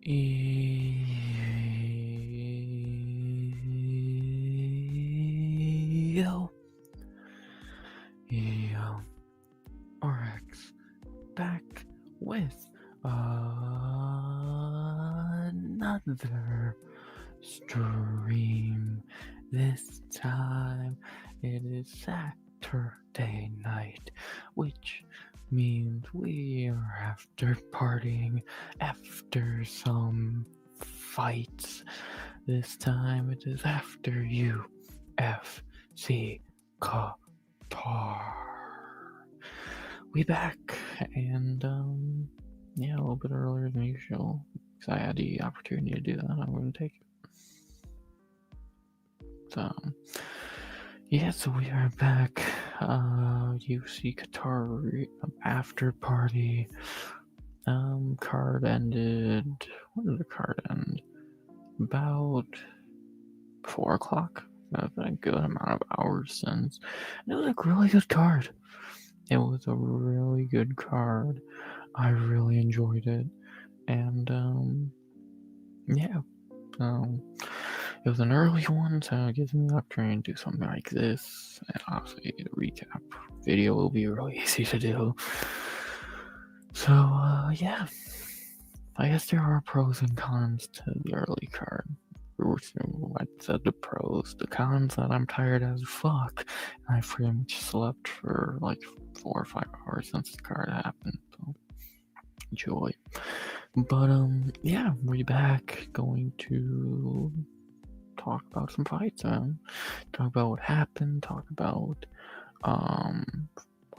Yo, yo, RX back with another stream. This time it is Saturday night, which means we are after partying after some fights. This time it is after UFC Qatar. We back, and yeah, a little bit earlier than usual because I had the opportunity to do that. I'm going to take it. So yeah, so we are back. UFC Qatar Afterparty. Card ended. When did the card end? About 4 o'clock. That's been a good amount of hours since. And it was a really good card. It was a really good card. I really enjoyed it. And yeah. It was an early one, so it gives me the opportunity to do something like this. And obviously the recap video will be really easy to do. So yeah. I guess there are pros and cons to the early card. I said the pros. The cons that I'm tired as fuck. And I pretty much slept for like 4 or 5 hours since the card happened. So enjoy. But yeah, we're back. Going to talk about some fights. Talk about what happened. Talk about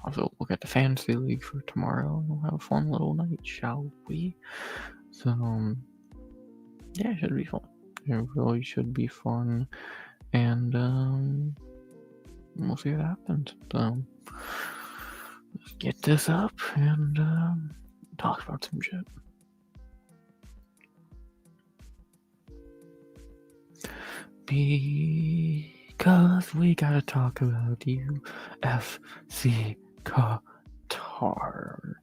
also look at the fantasy league for tomorrow. We'll have a fun little night, shall we? So yeah, it should be fun. It really should be fun, and we'll see what happens. So let's get this up and talk about some shit. Because we gotta talk about UFC Qatar.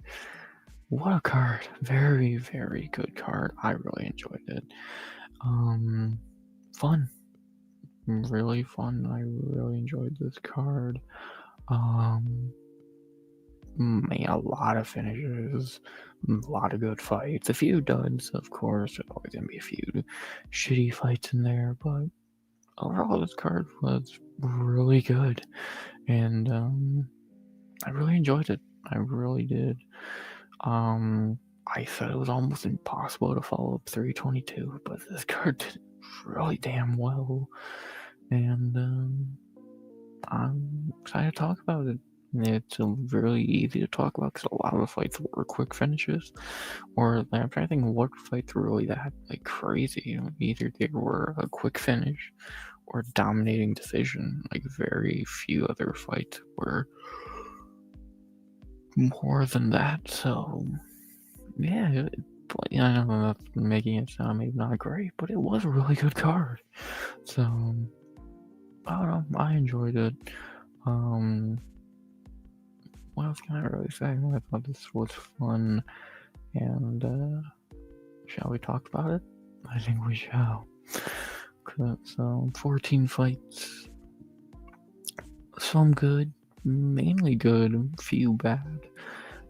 What a card. Very, very good card. I really enjoyed it. Fun. Really fun. I really enjoyed this card. Made a lot of finishes, a lot of good fights, a few duds, of course. There's always gonna be a few shitty fights in there, but overall this card was really good, and I really enjoyed it. I really did. I thought it was almost impossible to follow up 322, but this card did really damn well, and I'm excited to talk about it. It's really easy to talk about because a lot of the fights were quick finishes, or I'm trying to think of what fights were really that like crazy. Either they were a quick finish or a dominating decision. Like very few other fights were more than that. So yeah, I know that's making it sound maybe not great, but it was a really good card. So I don't know, I enjoyed it. What else can I really say? I thought this was fun, and shall we talk about it? I think we shall. So 14 fights, some good, mainly good, few bad,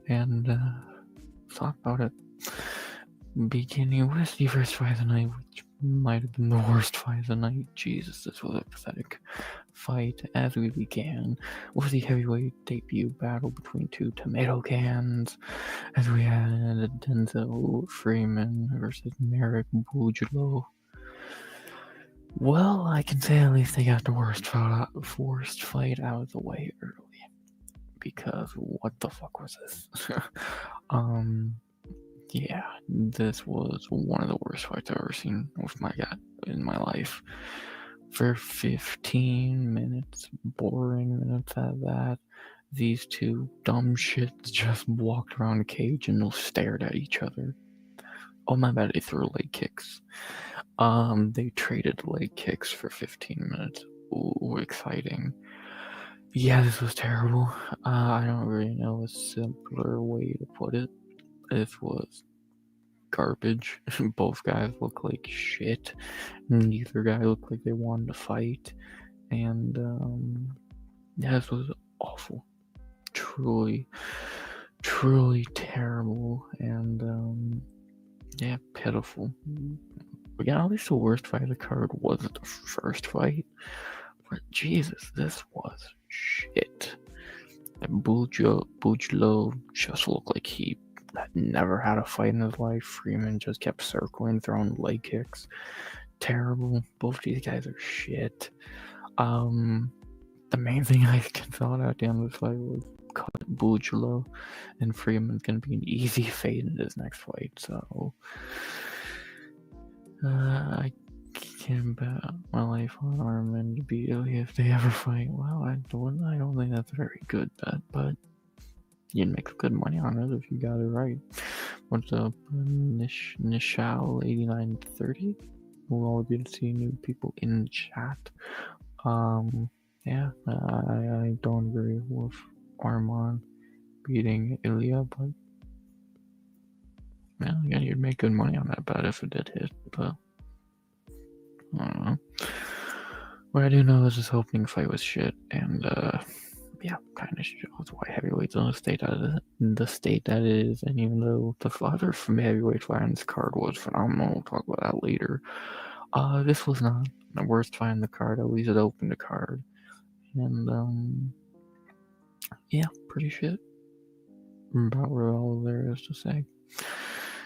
and let's talk about it. Beginning with the first fight of the night, which might have been the worst fight of the night. Jesus, this was a pathetic fight. As we began with the heavyweight debut battle between two tomato cans, as we had Denzel Freeman versus Merrick Boudreaux. Well, I can say at least they got the worst fight out of the way early, because what the fuck was this? Yeah, this was one of the worst fights I've ever seen in my life. For 15 minutes, boring minutes at that, these two dumb shits just walked around the cage and stared at each other. Oh my bad, they threw leg kicks. They traded leg kicks for 15 minutes. Ooh, exciting. Yeah, this was terrible. I don't really know a simpler way to put it. This was garbage. Both guys look like shit. Neither guy looked like they wanted to fight. And yeah, this was awful. Truly terrible. And yeah, pitiful. But yeah, at least the worst fight of the card wasn't the first fight. But Jesus, this was shit. And Bujlo just looked like he had never had a fight in his life. Freeman just kept circling, throwing leg kicks. Terrible. Both these guys are shit. The main thing I thought at the end of this fight was cut Bujlo, and Freeman's gonna be an easy fade in his next fight. So I can't bet my life on Armin to beat Ilya if they ever fight. Well, I don't think that's a very good bet, but you'd make good money on it if you got it right. What's up, Nishal 8930? We'll always be to see new people in the chat. Yeah, I don't agree with Arman beating Ilya, but yeah, you'd make good money on that bet if it did hit, but I don't know. What I do know is this opening fight was shit, and yeah, kind of shows why heavyweight's in the state that it is. And even though the other from heavyweight fight on this card was phenomenal, we'll talk about that later. This was not the worst fight on the card. At least it opened the card, and yeah, pretty shit. About all there is to say.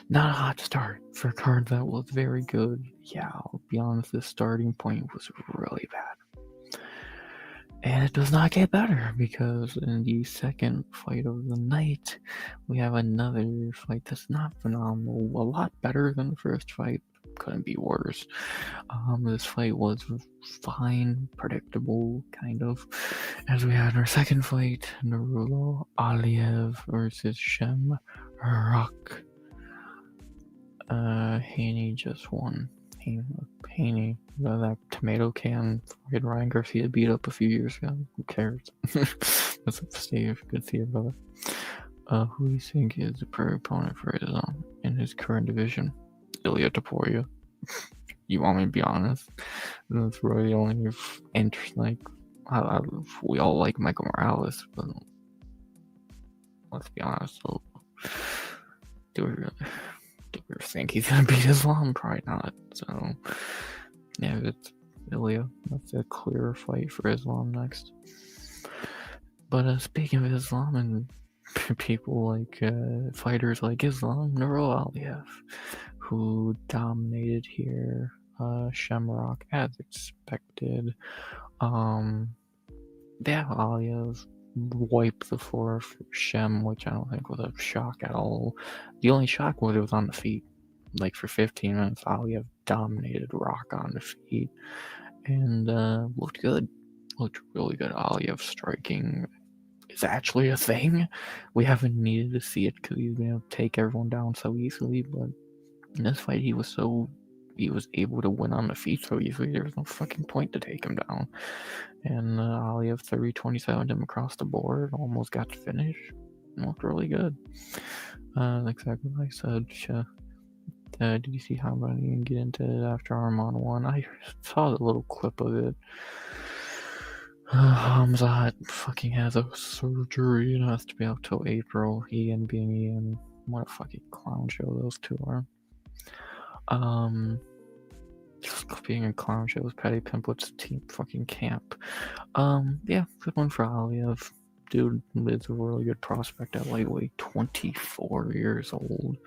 Not a hot start for a card that was very good. Yeah, I'll be honest, this starting point was really bad. And it does not get better, because in the second fight of the night, we have another fight that's not phenomenal. A lot better than the first fight. Couldn't be worse. This fight was fine, predictable, kind of. As we had our second fight, Nurullo Aliyev versus Shamrock. Haney just won. Haney, that tomato can fucking Ryan Garcia beat up a few years ago. Who cares? That's up to Steve. Good to see you, brother. Who do you think is the perfect opponent for his in his current division? Ilya Topuria. You want me to be honest? That's really the only interest. Like, we all like Michael Morales, but let's be honest. So, do we really think he's gonna beat Islam? Probably not. So, yeah, it's Ilya. That's a clear fight for Islam next. But speaking of Islam and people like fighters like Islam, Nurullo Aliyev, who dominated here, Shamrock as expected. Yeah, Aliyev wiped the floor for Shem, which I don't think was a shock at all. The only shock was it was on the feet. Like, for 15 minutes, Aliyev dominated Rock on the feet, and looked good. Looked really good. Aliyev striking is actually a thing. We haven't needed to see it because he's been able to take everyone down so easily, but in this fight he was able to win on the feet so easily. There was no fucking point to take him down. And Aliyev 327 him across the board, almost got to finish. Looked really good. Exactly what I said. Did you see how about you can get into it after Arman won? I saw the little clip of it. Hamzat fucking has a surgery and has to be out till April. Ian being Ian. What a fucking clown show those two are. Just being a clown show with Paddy Pimplett's team fucking camp. Yeah, good one for Aliyev. Dude is a really good prospect at lightweight. 24 years old.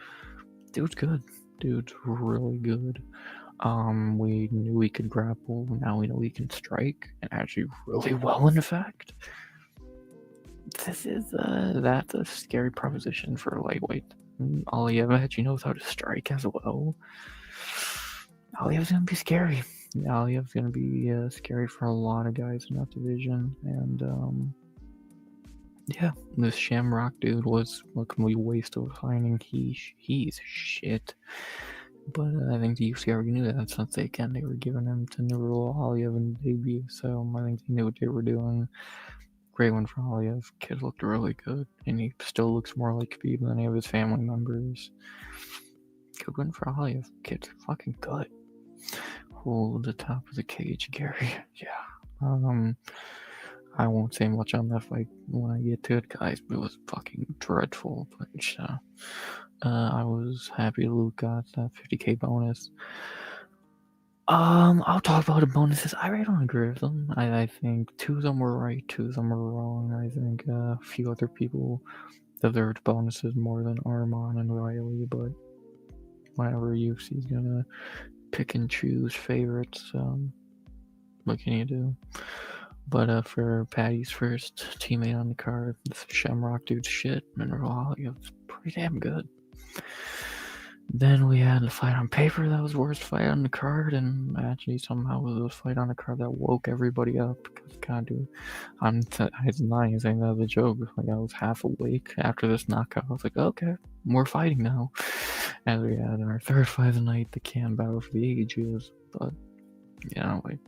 Dude's good. Dude's really good. We knew he could grapple. Now we know he can strike, and actually really well, in fact. This is that's a scary proposition for a lightweight. Aliyev actually knows how to strike as well. Aliyev's gonna be scary. Aliyev's gonna be scary for a lot of guys in that division, and yeah, this Shamrock dude was a complete waste of a signing. He's shit. But I think the UFC already knew that since they were giving him to Nurullo Aliyev in the debut, so I think they knew what they were doing. Great one for Aliyev. Kid looked really good, and he still looks more like Khabib than any of his family members. Good win for Alia. Kid's fucking good. Hold the top of the cage, Gary. Yeah. I won't say much on that fight when I get to it, guys, but it was fucking dreadful. But I was happy Luke got that 50k bonus. I'll talk about the bonuses. I really don't agree with them. I think 2 of them were right, 2 of them were wrong. I think a few other people deserved bonuses more than Armon and Riley, but whenever UFC's gonna pick and choose favorites, what can you do? But for Patty's first teammate on the card, this Shamrock dude's shit, and Riley was pretty damn good. Then we had the fight on paper that was the worst fight on the card, and actually somehow it was a fight on the card that woke everybody up. Because it's not even saying that as a joke. Like, I was half awake after this knockout. I was like, okay, we're fighting now. And we had our third fight of the night, the Can Battle for the Ages. But like,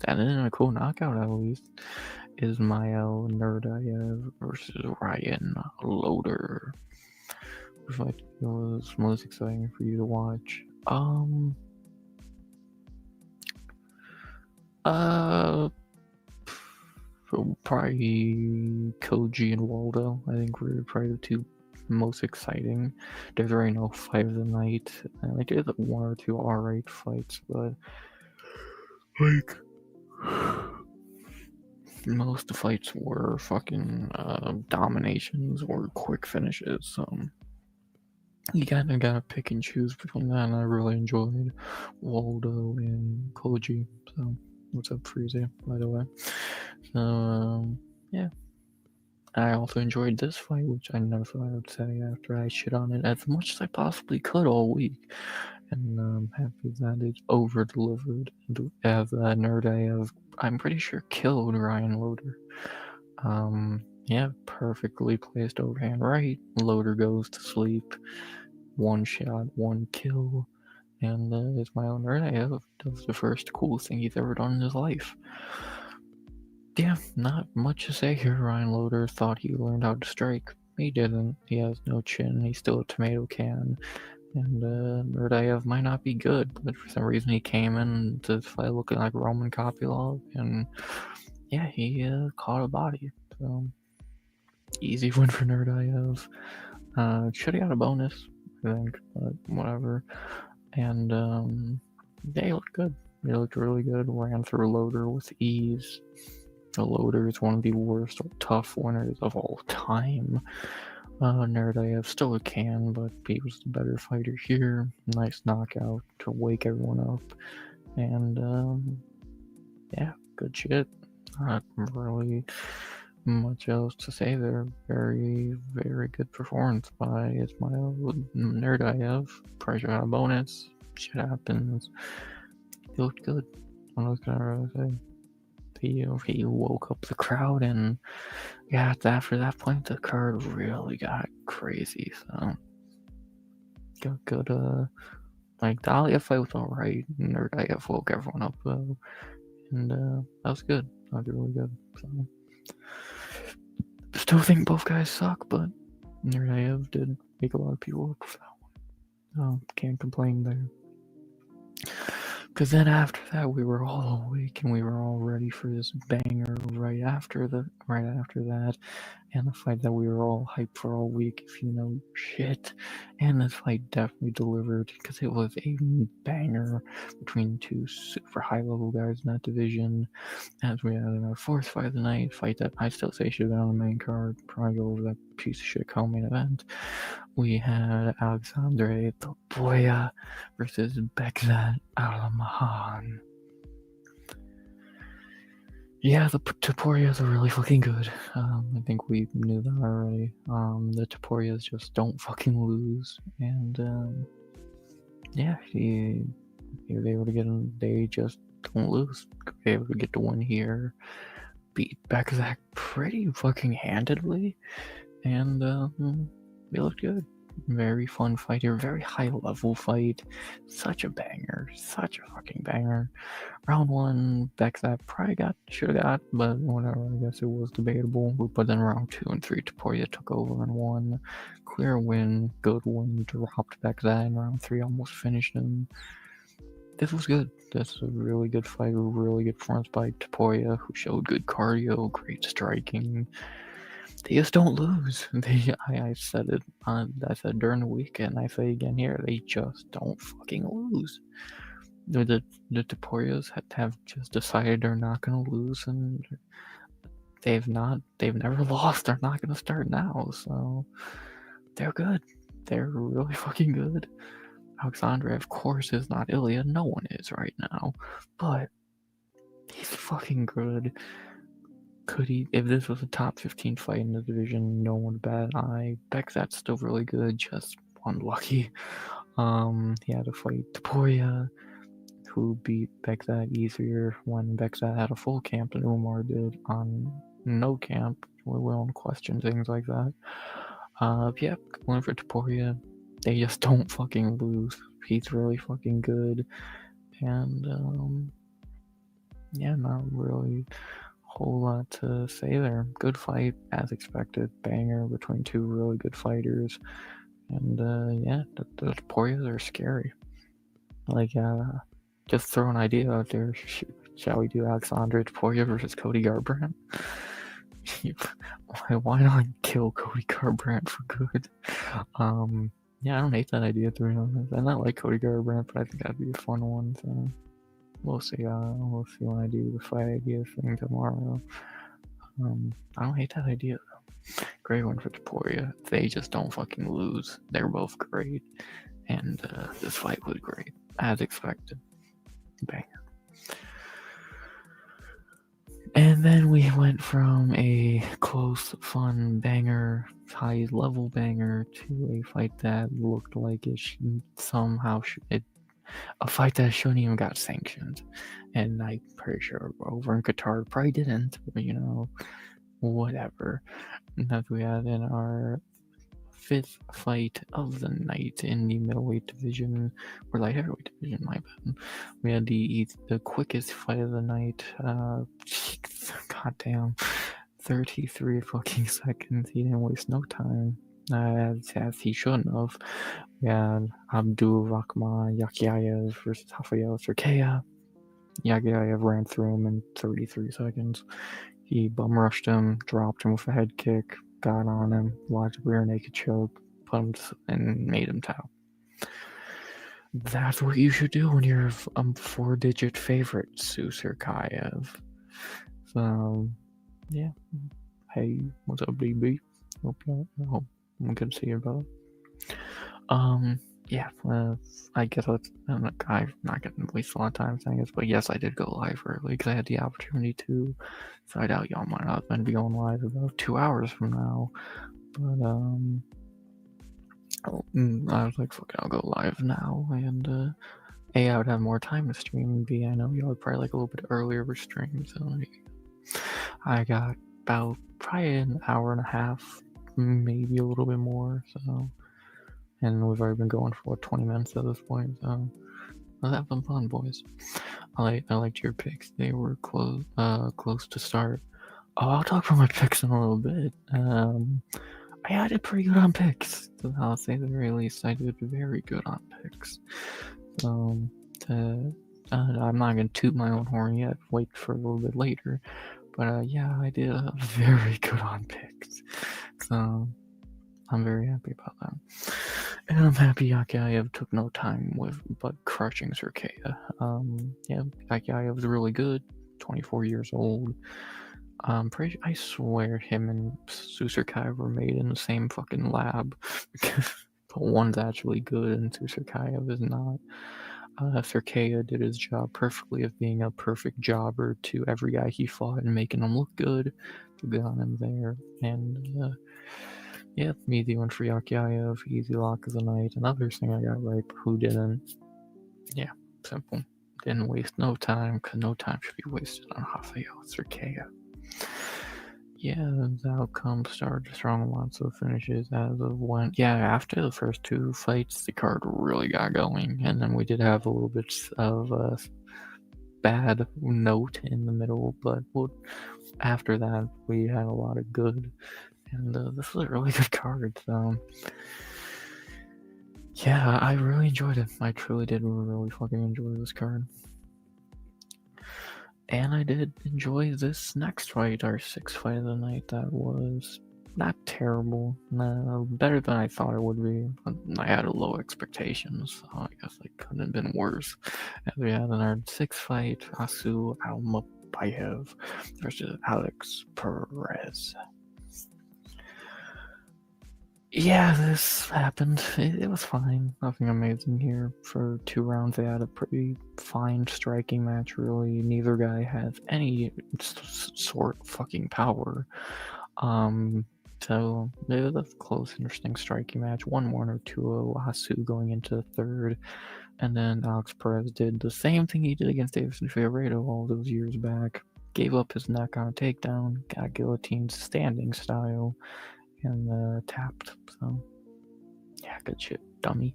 that isn't a cool knockout at least. Ismail Nurdayev versus Ryan Loader. Fight was most exciting for you to watch. Probably Koji and Waldo. I think were probably the 2 most exciting. There's already no fight of the night. Like, there's 1 or 2 alright fights, but like most of the fights were fucking dominations or quick finishes. So you kind of gotta pick and choose between that, and I really enjoyed Waldo and Koji. So, what's up, Freezy, by the way? So, yeah. I also enjoyed this fight, which I never thought I would say after I shit on it as much as I possibly could all week. And I'm happy that it's over-delivered. As Nurdayev, I'm pretty sure, killed Ryan Loader. Yeah, perfectly placed overhand right. Loader goes to sleep. 1 shot, 1 kill. And Ismail Nurdayev does the first cool thing he's ever done in his life. Yeah, not much to say here. Ryan Loader thought he learned how to strike. He didn't. He has no chin. He's still a tomato can. And Nurdayev might not be good, but for some reason he came in to fight looking like Roman Kopylov, and yeah, he caught a body. So easy win for Nurdayev. Should have got a bonus, I think, but whatever. And they looked good. They looked really good. Ran through Loader with ease. The Loader is one of the worst tough winners of all time. Nurdayev still can, but he was the better fighter here. Nice knockout to wake everyone up. And yeah, good shit. Not really much else to say there. Very, very good performance by Ismail Nurdayev. Pressure on a bonus. Shit happens. He looked good. What else can I really say? He woke up the crowd, and yeah, after that point, the card really got crazy. So got good. Like, the Alia fight was alright. Nurdayev woke everyone up though, and that was good. That was really good. So still think both guys suck, but Nurdayev did make a lot of people up for that one. Can't complain there. Because then after that, we were all awake and we were all ready for this banger right after that, and the fight that we were all hyped for all week, if you know shit. And this fight definitely delivered, because it was a banger between 2 super high level guys in that division. As we had in our 4th fight of the night, fight that I still say should have been on the main card, probably go over that piece of shit co-main event. We had Alexandre Topuria versus Bekzat Alamahan. Yeah, the Topurias are really fucking good. I think we knew that already. The Topurias just don't fucking lose, and yeah, he was able to get in. They just don't lose. They able to get the win here, beat Bekzat pretty fucking handedly, and they looked good. Very fun fighter, very high level fight. Such a banger, such a fucking banger. Round 1, Bekzat probably should have got, but whatever, I guess it was debatable. But then round 2 and 3, Taporia took over and won. Clear win, good win, dropped Bekzat in round 3, almost finished him. This was good. That's a really good fight, a really good performance by Taporia, who showed good cardio, great striking. They just don't lose. I said it. I said during the weekend. I say again here. They just don't fucking lose. The Taporias have just decided they're not gonna lose, and they've never lost. They're not gonna start now. So they're good. They're really fucking good. Alexandre, of course, is not Ilya. No one is right now, but he's fucking good. Could he, if this was a top 15 fight in the division, no one would bat an eye. Bekzat's still really good, just unlucky. He had to fight Taporia, who beat Bekzat easier when Bekzat had a full camp and Umar did on no camp. We won't question things like that. Yeah, going for Taporia. They just don't fucking lose. He's really fucking good. And, yeah, not really whole lot to say there. Good fight, as expected. Banger between two really good fighters. And, yeah, the Taporias are scary. Like, just throw an idea out there. Shall we do Alexandre Taporia versus Cody Garbrandt? Why not kill Cody Garbrandt for good? Yeah, I don't hate that idea, to be honest. I not like Cody Garbrandt, but I think that'd be a fun one. So we'll see. We'll see when I do the fight idea thing tomorrow. I don't hate that idea though. Great one for Taporia. They just don't fucking lose. They're both great, and this fight was great, as expected. Banger. And then we went from a close, fun banger, high level banger, to a fight that looked like it a fight that shouldn't even got sanctioned. And I'm pretty sure over in Qatar probably didn't, but whatever. That we had in our 5th fight of the night in the middleweight division, or light heavyweight division, my bad. We had the quickest fight of the night. Goddamn, 33 fucking seconds. He didn't waste no time, as he shouldn't have. We had Abdul Rahman Yakiayev versus Rafael Cerqueira. Yakiayev ran through him in 33 seconds. He bum rushed him, dropped him with a head kick, got on him, watched a rear naked choke, put him and made him tap. That's what you should do when you're a 4-digit favorite, Cerqueira. So, yeah. Hey, what's up, DB? Hope I'm good to see you, brother. Yeah, I guess I'm not gonna waste a lot of time saying this, but yes, I did go live early because I had the opportunity to. So I doubt y'all might not then be going live about 2 hours from now. But I was like, fuck it, I'll go live now, and A, I would have more time to stream, and B, I know y'all would probably like a little bit earlier for stream, so I got about probably an hour and a half, maybe a little bit more, so. And we've already been going for 20 minutes at this point, so let's have some fun, boys. I liked your picks. They were close to start. Oh, I'll talk about my picks in a little bit. I did pretty good on picks. So I'll say the very least. I did very good on picks. I'm not gonna toot my own horn yet. Wait for a little bit later. But yeah, I did very good on picks. So I'm very happy about that. And I'm happy Yakiayev took no time but crushing Cerqueira. Yeah, Yakiayev was really good, 24 years old. I swear him and Cerqueira were made in the same fucking lab. But one's actually good and Cerqueira is not. Cerqueira did his job perfectly of being a perfect jobber to every guy he fought and making him look good. Got him there. And yeah, easy one for Yakiayev, easy lock of the night. Another thing I got right, who didn't? Yeah, simple. Didn't waste no time, because no time should be wasted on Rafael Cerqueira. Yeah, the outcome started strong, lots of finishes as of when. Yeah, after the first two fights, the card really got going, and then we did have a little bit of a bad note in the middle, but after that, we had a lot of good, and this was a really good card. So, yeah, I really enjoyed it. I truly did really fucking enjoy this card. And I did enjoy this next fight, our sixth fight of the night. That was not terrible. No, better than I thought it would be. I had low expectations, so I guess it couldn't have been worse. As we had in our sixth fight, Asu Almabayev versus Alex Perez. Yeah, this happened. It was fine. Nothing amazing here. For 2 rounds, they had a pretty fine striking match, really. Neither guy has any sort of fucking power. So it was a close, interesting striking match. 1-1 or 2-0, Hasu going into the third. And then Alex Perez did the same thing he did against Davison Figueiredo all those years back. Gave up his neck on a takedown, got guillotined standing style, and tapped. So yeah, good shit, dummy.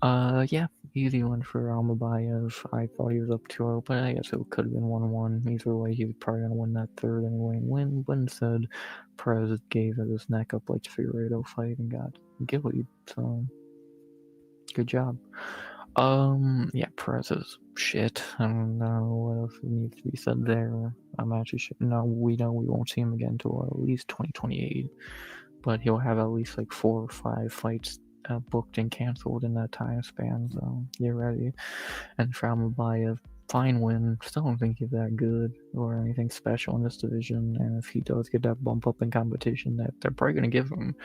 Yeah, easy one for Almabayev. I thought he was up 2-0, but I guess it could have been 1-1. Either way, he was probably gonna win that third anyway. When said Perez gave his neck up like the Figueiredo fight and got gillied. So good job. Yeah, Perez is shit. I don't know what else needs to be said there. I'm actually shit. No, we know we won't see him again until at least 2028. But he'll have at least like 4 or 5 fights booked and canceled in that time span, so get ready. And for Almabayev, fine win. Still don't think he's that good or anything special in this division, and if he does get that bump up in competition that they're probably going to give him,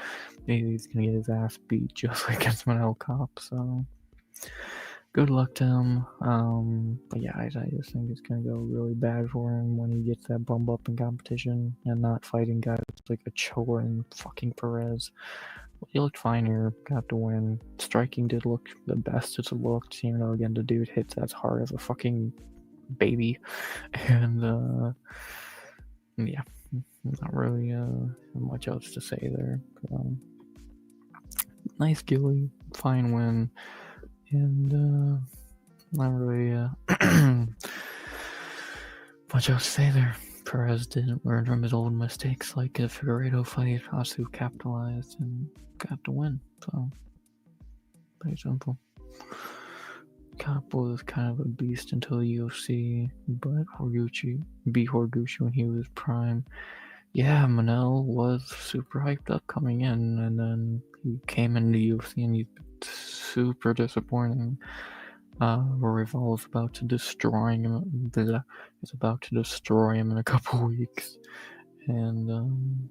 he's going to get his ass beat just like against Manel Cop, so good luck to him. But yeah, I just think it's gonna go really bad for him when he gets that bump up in competition and not fighting guys like Ochoa and fucking Perez. He looked fine here, got the win. Striking did look the best it's looked, even though again the dude hits as hard as a fucking baby. And yeah, not really much else to say there. Nice gilly, fine win. And not really much else to say there. Perez didn't learn from his old mistakes like the Figueiredo fight. Asu capitalized and got the win. So, pretty simple. Cop was kind of a beast until the UFC, but Horiguchi beat Horiguchi when he was prime. Yeah, Manel was super hyped up coming in, and then he came into the UFC and he's super disappointing. Rival's about to destroy him. Is about to destroy him in a couple weeks, and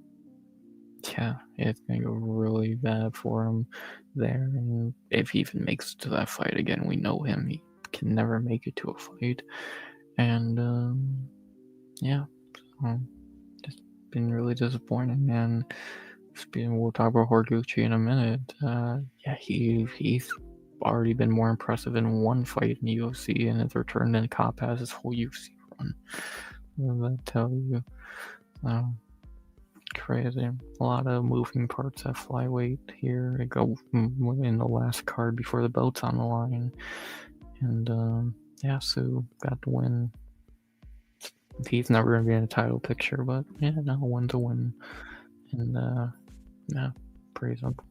yeah, it's gonna go really bad for him there. And if he even makes it to that fight again, we know him; he can never make it to a fight. And yeah, so just been really disappointing. And we'll talk about Horiguchi in a minute. Yeah, he's already been more impressive in one fight in the UFC, and his return to Cop has his whole UFC run. What does that tell you? Crazy. A lot of moving parts at flyweight here. They go in the last card before the belt's on the line. And yeah, Sue got the win. He's never going to be in a title picture, but yeah, no, win's a win. And yeah, pretty simple.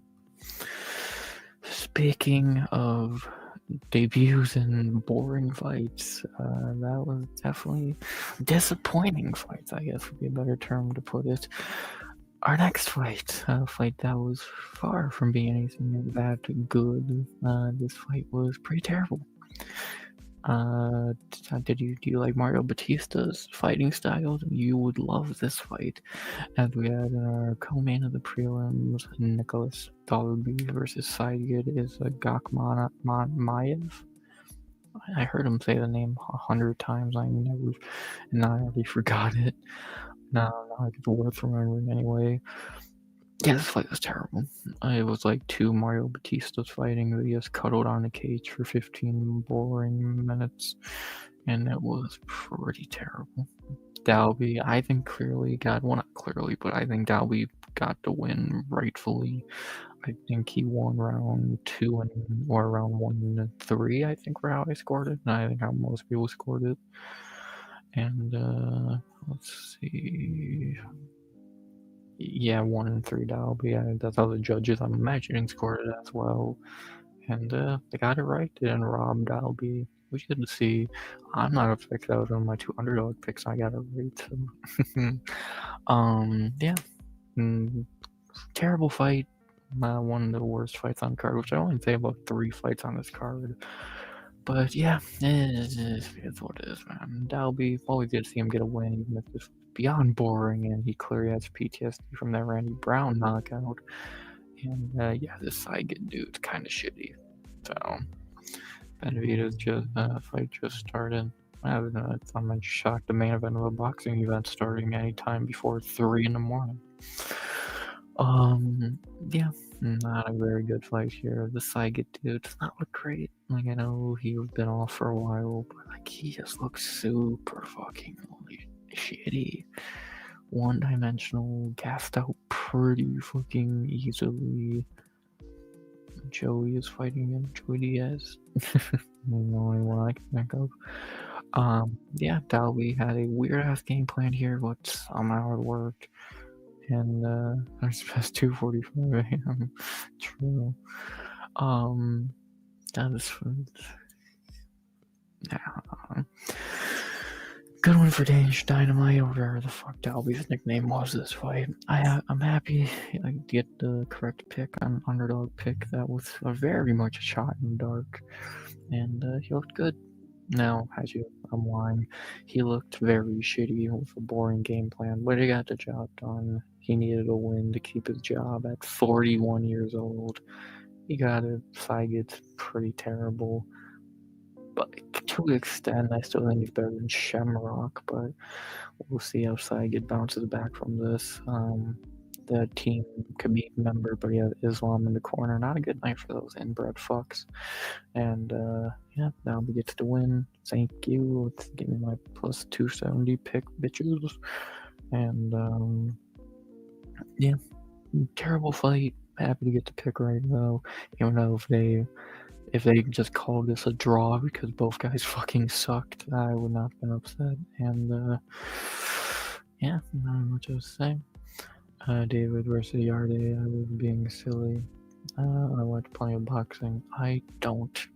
Speaking of debuts and boring fights, that was definitely disappointing fights, I guess would be a better term to put it. Our next fight, a fight that was far from being anything that good. This fight was pretty terrible. Do you like Mario Batista's fighting style? You would love this fight. As we had in our co-main of the prelims, Nicholas Dolby versus Saigid is a Maiev. I heard him say the name 100 times. I already forgot it. Now I get the words remembering anyway. Yeah, this fight was terrible. It was like 2 Mario Batistas fighting. They just cuddled on the cage for 15 boring minutes, and it was pretty terrible. Dalby, I think clearly got, well, not clearly, but I think Dalby got the win rightfully. I think he won round 2 or round 1 and 3, I think were how I scored it, and I think how most people scored it. And let's see. Yeah, 1 and 3 Dalby. That's how the judges, I'm imagining, scored it as well. And they got it right. They didn't rob Dalby. We should see. I'm not upset out on my 2 underdog picks. I got it right. So. Yeah. Terrible fight. One of the worst fights on the card, which I only say about 3 fights on this card. But yeah, it's what it is, man. Dalby, always good to see him get a win, even if it's beyond boring, and he clearly has PTSD from that Randy Brown knockout. And yeah, this Saigon dude's kind of shitty. So, Benavidez fight just started. I'm shocked the main event of a boxing event starting anytime before 3 in the morning. Yeah, not a very good fight here. The Saigon dude does not look great. Like, I know he's been off for a while, but like he just looks super fucking shitty. One-dimensional, gassed out pretty fucking easily. Joey is fighting him. Joey Diaz. The only one I can think of. Yeah, Dalby had a weird ass game plan here, but somehow it worked. And it's past 2:45 a.m. True. That is fun. Good one for Danish Dynamite, or whatever the fuck Dalby's nickname was this fight. I'm happy I get the correct pick on underdog pick. That was very much a shot in the dark, and he looked good. Now, I'm lying. He looked very shitty with a boring game plan, but he got the job done. He needed a win to keep his job at 41 years old. He got it. Saigon's pretty terrible. But to an extent, I still think he's better than Shamrock, but we'll see how Saigon bounces back from this. The team Khabib member, but he has Islam in the corner. Not a good night for those inbred fucks. And yeah, now we get to the win. Thank you. Let's give me my plus 270 pick, bitches. And yeah, terrible fight. Happy to get the pick right now. Even though if they just called this a draw because both guys fucking sucked, I would not have been upset. And yeah, not much else to say. David versus Yarde, I was being silly. I watch plenty of boxing. I don't.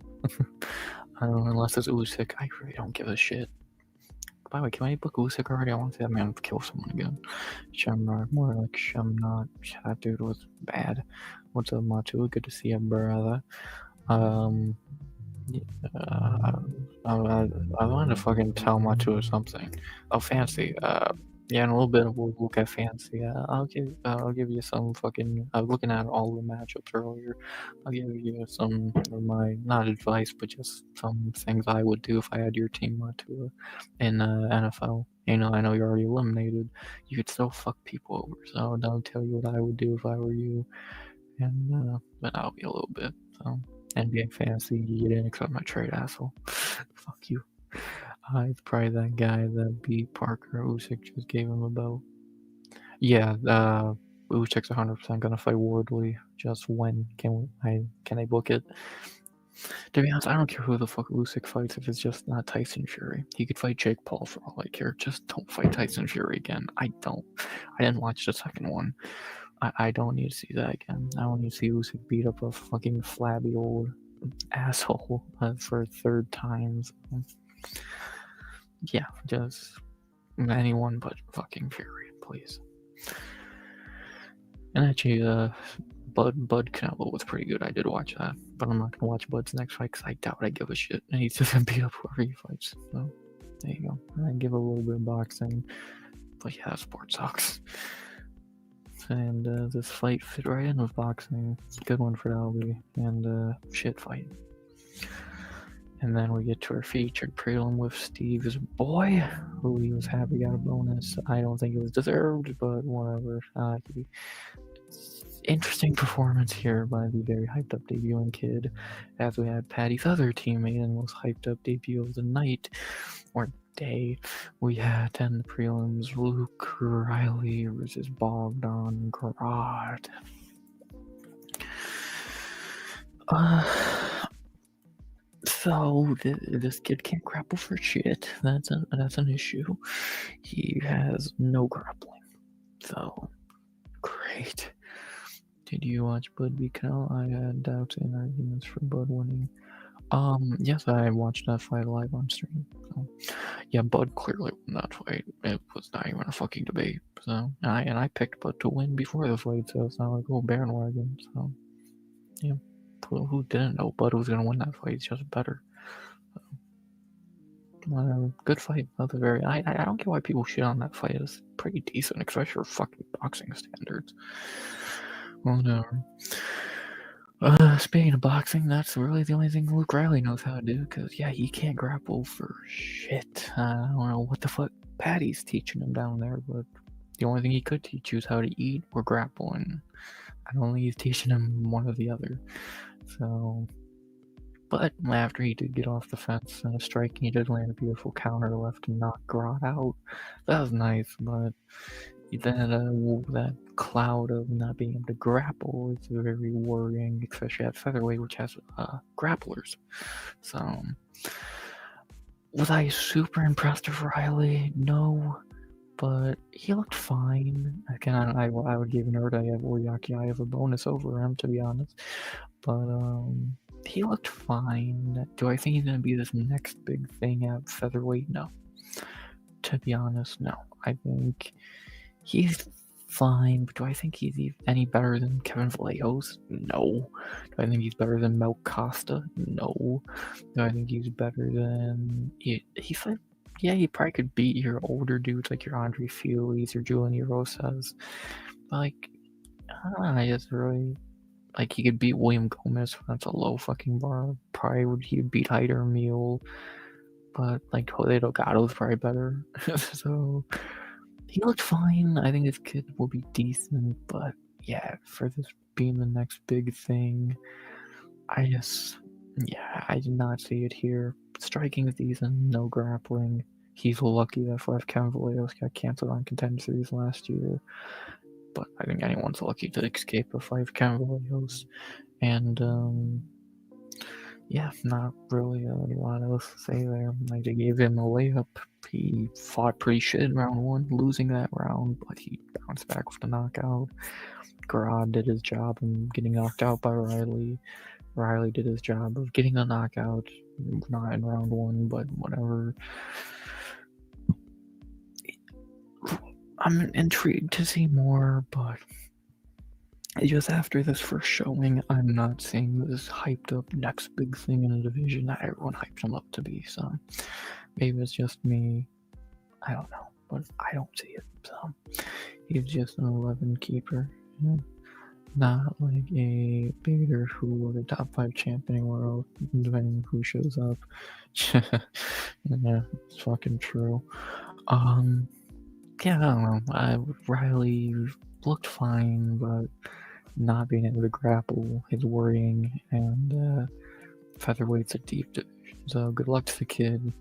I don't know, unless it's Usyk, I really don't give a shit. By the way, can I book Usyk already? I want to see that man kill someone again. Shamrock, more like Shamrock. That dude was bad. What's up, Matu? Good to see you, brother. I wanted to fucking tell Matu or something. Oh, Fancy. Yeah, in a little bit we'll look at Fancy. I'll give you some fucking. I was looking at all the matchups earlier. I'll give you some of my, not advice, but just some things I would do if I had your team Matu in NFL. You know, I know you're already eliminated. You could still fuck people over. So I'll tell you what I would do if I were you. And but I'll be a little bit. So NBA Fantasy, you didn't accept my trade, asshole. Fuck you. It's probably that guy that beat Parker. Usyk just gave him a belt. Yeah, Usyk's 100% gonna fight Wardley. Just when can I book it? To be honest, I don't care who the fuck Usyk fights if it's just not Tyson Fury. He could fight Jake Paul for all I care. Just don't fight Tyson Fury again. I didn't watch the second one. I don't need to see that again. I don't need to see Usyk beat up a fucking flabby old asshole for a third time. So. Yeah, just anyone but fucking Fury, please. And actually, Bud Canelo was pretty good. I did watch that, but I'm not gonna watch Bud's next fight because I doubt I give a shit. And he's just gonna beat up whoever he fights. So there you go. I give a little bit of boxing, but yeah, sport sucks. And this fight fit right in with boxing. Good one for Dalby. And shit fight. And then we get to our featured prelim with Steve's boy, who he was happy got a bonus. I don't think it was deserved, but whatever. Interesting performance here by the very hyped up debuting kid, as we had Patty's other teammate and most hyped up debut of the night, or day, we had 10 prelims, Luke Riley versus Bogdan Grad. So this kid can't grapple for shit. That's an issue. He has no grappling. So great. Did you watch Bud Beacon? I had doubts and arguments for Bud winning. Yes, I watched that fight live on stream. So, yeah, Bud clearly won that fight. It was not even a fucking debate. So, I picked Bud to win before the fight, so it's not like, oh, bandwagon. So, yeah, who didn't know Bud was gonna win that fight? It's just better. So, whatever. Good fight. That was very. I don't get why people shit on that fight. It's pretty decent, especially for fucking boxing standards. Whatever. Speaking of boxing, that's really the only thing Luke Riley knows how to do, because, yeah, he can't grapple for shit. I don't know what the fuck Patty's teaching him down there, but the only thing he could teach you is how to eat or grapple, and I don't think he's teaching him one or the other. So, but after he did get off the fence and striking, he did land a beautiful counter left and knock Grot out. That was nice, but then that cloud of not being able to grapple is very worrying, especially at featherweight, which has grapplers. So, was I super impressed with Riley? No, but he looked fine. Again, I would give Nurdayev or Yakyayev a bonus over him, to be honest. But he looked fine. Do I think he's gonna be this next big thing at featherweight? No. To be honest, no. I think he's fine, but do I think he's any better than Kevin Vallejos? No. Do I think he's better than Mel Costa? No. Do I think he's better than... He's like... Yeah, he probably could beat your older dudes like your Andre Fili's, your Julian Rosas. But, like, I don't know, I just really... Like, he could beat William Gomez, that's a low fucking bar. Probably he would beat Hyder Meal. But, like, Jose Delgado's probably better. So... He looked fine. I think this kid will be decent, but yeah, for this being the next big thing, I did not see it here. Striking is decent, no grappling. He's lucky that 5 Kevin Vallejos got canceled on Contender Series last year, but I think anyone's lucky to escape a 5 Kevin Vallejos. And yeah, not really a lot else to say there. Like, they gave him a layup. He fought pretty shit in round 1, losing that round, but he bounced back with a knockout. Garad did his job of getting knocked out by Riley. Riley did his job of getting a knockout, not in round 1, but whatever. I'm intrigued to see more, but just after this first showing, I'm not seeing this hyped up next big thing in the division that everyone hyped him up to be, so maybe it's just me. I don't know, but I don't see it, so he's just an 11 keeper. Yeah. Not like a beater who was a top 5 champion in the world, depending on who shows up. Yeah, it's fucking true. Yeah, I don't know. Riley looked fine, but not being able to grapple is worrying, and featherweight's a deep division, so good luck to the kid.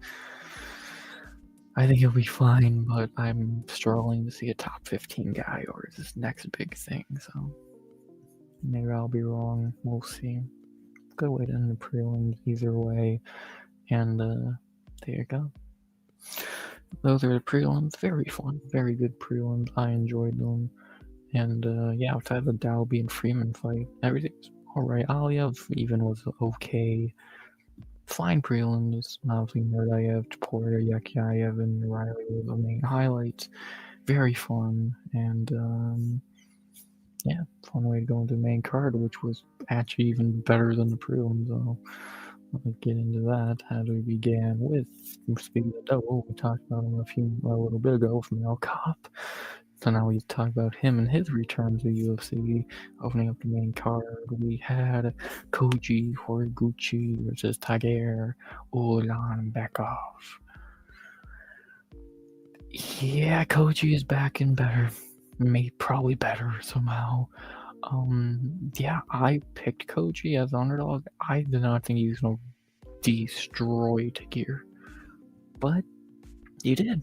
I think he'll be fine, but I'm struggling to see a top 15 guy or this next big thing, so maybe I'll be wrong. We'll see. Good way to end the prelims either way, and there you go. Those are the prelims. Very fun, very good prelims. I enjoyed them. And yeah, outside of the Dalby and Freeman fight, everything's alright. Aliev even was okay. Fine prelims. Obviously, Nurdayev, Porter, Yakyayev, and Riley were the main highlights. Very fun. And yeah, fun way to go into the main card, which was actually even better than the prelims. So let's get into that. How we began with, speaking of Devil, we talked about him a little bit ago from El Cop. So now we talk about him and his return to UFC, opening up the main card. We had Koji Horiguchi versus Tager Ulanbekov. Yeah, Koji is back and better. Probably better somehow. Yeah, I picked Koji as underdog. I did not think he was going to destroy Tager. But He did.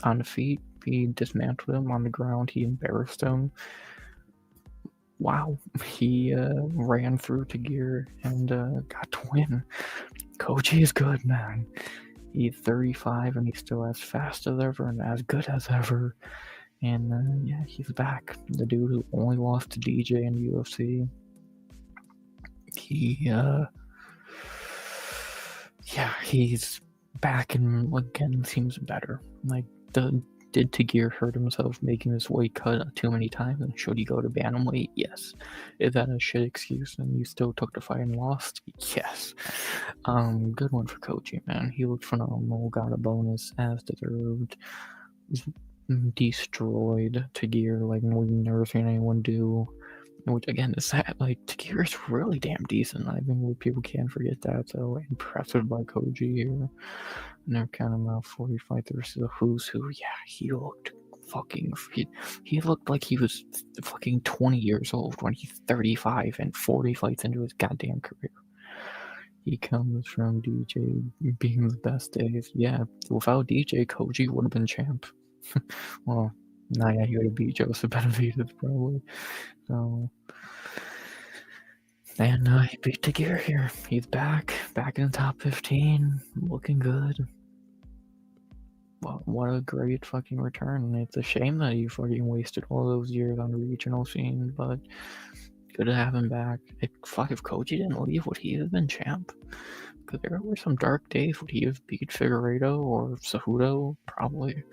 On the feet, he dismantled him. On the ground, he embarrassed him. Wow, he ran through to gear and got to win. Koji is good, man. He's 35 and he's still as fast as ever and as good as ever. And yeah, he's back. The dude who only lost to DJ in the UFC. He's back and again seems better. Like, did Tagir hurt himself making this weight cut too many times? And should he go to bantamweight? Yes. Is that a shit excuse and you still took the fight and lost? Yes. Good one for Koji, man. He looked phenomenal, got a bonus as deserved. Destroyed Tagir like we've never seen anyone do. Which again is sad. Like, Tagir is really damn decent. I think people can't forget that. So impressive by Koji here. Never count him out. 40 fights versus a who's who. Yeah, he looked fucking. He looked like he was fucking 20 years old when he's 35 and 40 fights into his goddamn career. He comes from DJ being the best days. Yeah, without DJ, Koji would have been champ. Well, nah, yeah, he would have beat Joseph Benavidez probably. So, and he beat Tagir here. He's back in the top 15, looking good. Well, what a great fucking return. It's a shame that you fucking wasted all those years on the regional scene, but good to have him back. If Koji didn't leave, would he have been champ? Because there were some dark days. Would he have beat Figueiredo or Cejudo? Probably.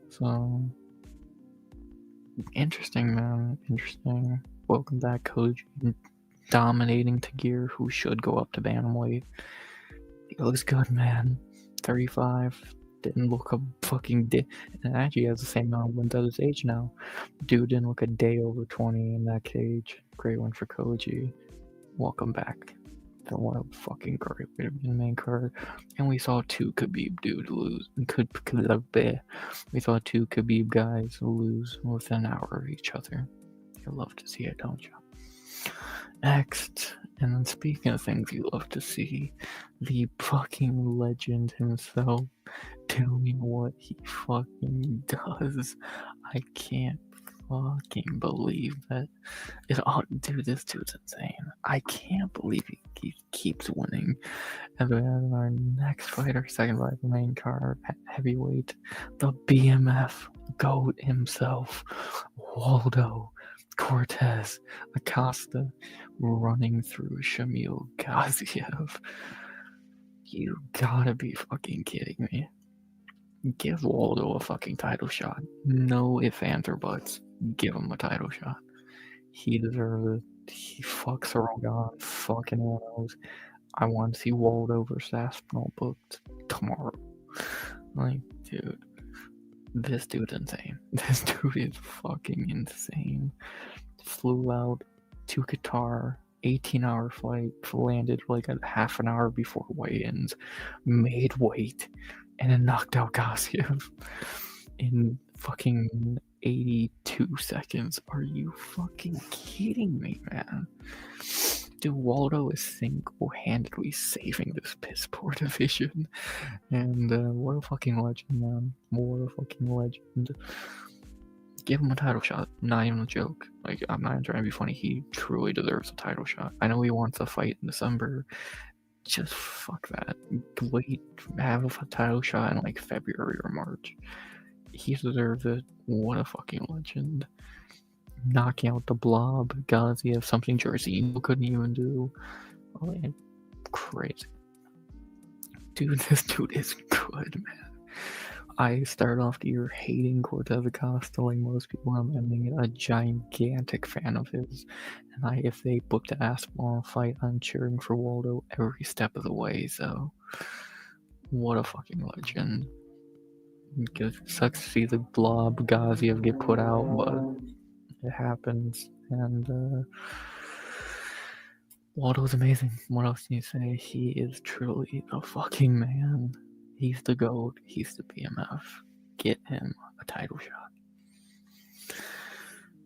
So, interesting, man. Interesting. Welcome back, Koji. Dominating Tagir, who should go up to bantamweight. He looks good, man. 35. Didn't look a fucking day. And actually has the same amount of wins as his age now. Dude didn't look a day over 20 in that cage. Great one for Koji. Welcome back. What a fucking great way to be in the main card. And we saw two Khabib dudes lose. We saw two Khabib guys lose within an hour of each other. You love to see it, don't you? Next, and then speaking of things you love to see, the fucking legend himself doing what he fucking does. I can't fucking believe that. Dude, this dude's insane. I can't believe he keeps winning. And we have our next fighter, second fight, the main card at heavyweight, the BMF GOAT himself, Waldo Cortez Acosta, running through Shamil Gaziev. You gotta be fucking kidding me. Give Waldo a fucking title shot. No ifs, ands, or buts. Give him a title shot. He deserves it. He fucks around on fucking knows. I want to see Waldo versus Aspinall booked tomorrow. Like, dude. This dude's insane. This dude is fucking insane. Flew out to Qatar, 18-hour flight, landed like a half an hour before weigh-ins, made weight, and then knocked out Gaziev in fucking 82 seconds. Are you fucking kidding me, man? Dude, Waldo is single-handedly saving this piss poor division. And what a fucking legend, man. What a fucking legend. Give him a title shot. Not even a joke. Like, I'm not even trying to be funny. He truly deserves a title shot. I know he wants a fight in December. Just fuck that. Wait, have a title shot in like February or March. He deserves it. What a fucking legend. Knocking out the Blob, Gaziev, something Jairzinho couldn't even do. Oh, man. Crazy. Dude, this dude is good, man. I started off the year hating Cortez Acosta like most people. I'm being a gigantic fan of his. And if they booked an Aspinall fight, I'm cheering for Waldo every step of the way. So, what a fucking legend. It sucks to see the Blob Gaziev get put out, but it happens. And Waldo's amazing. What else can you say? He is truly the fucking man. He's the GOAT. He's the BMF. Get him a title shot.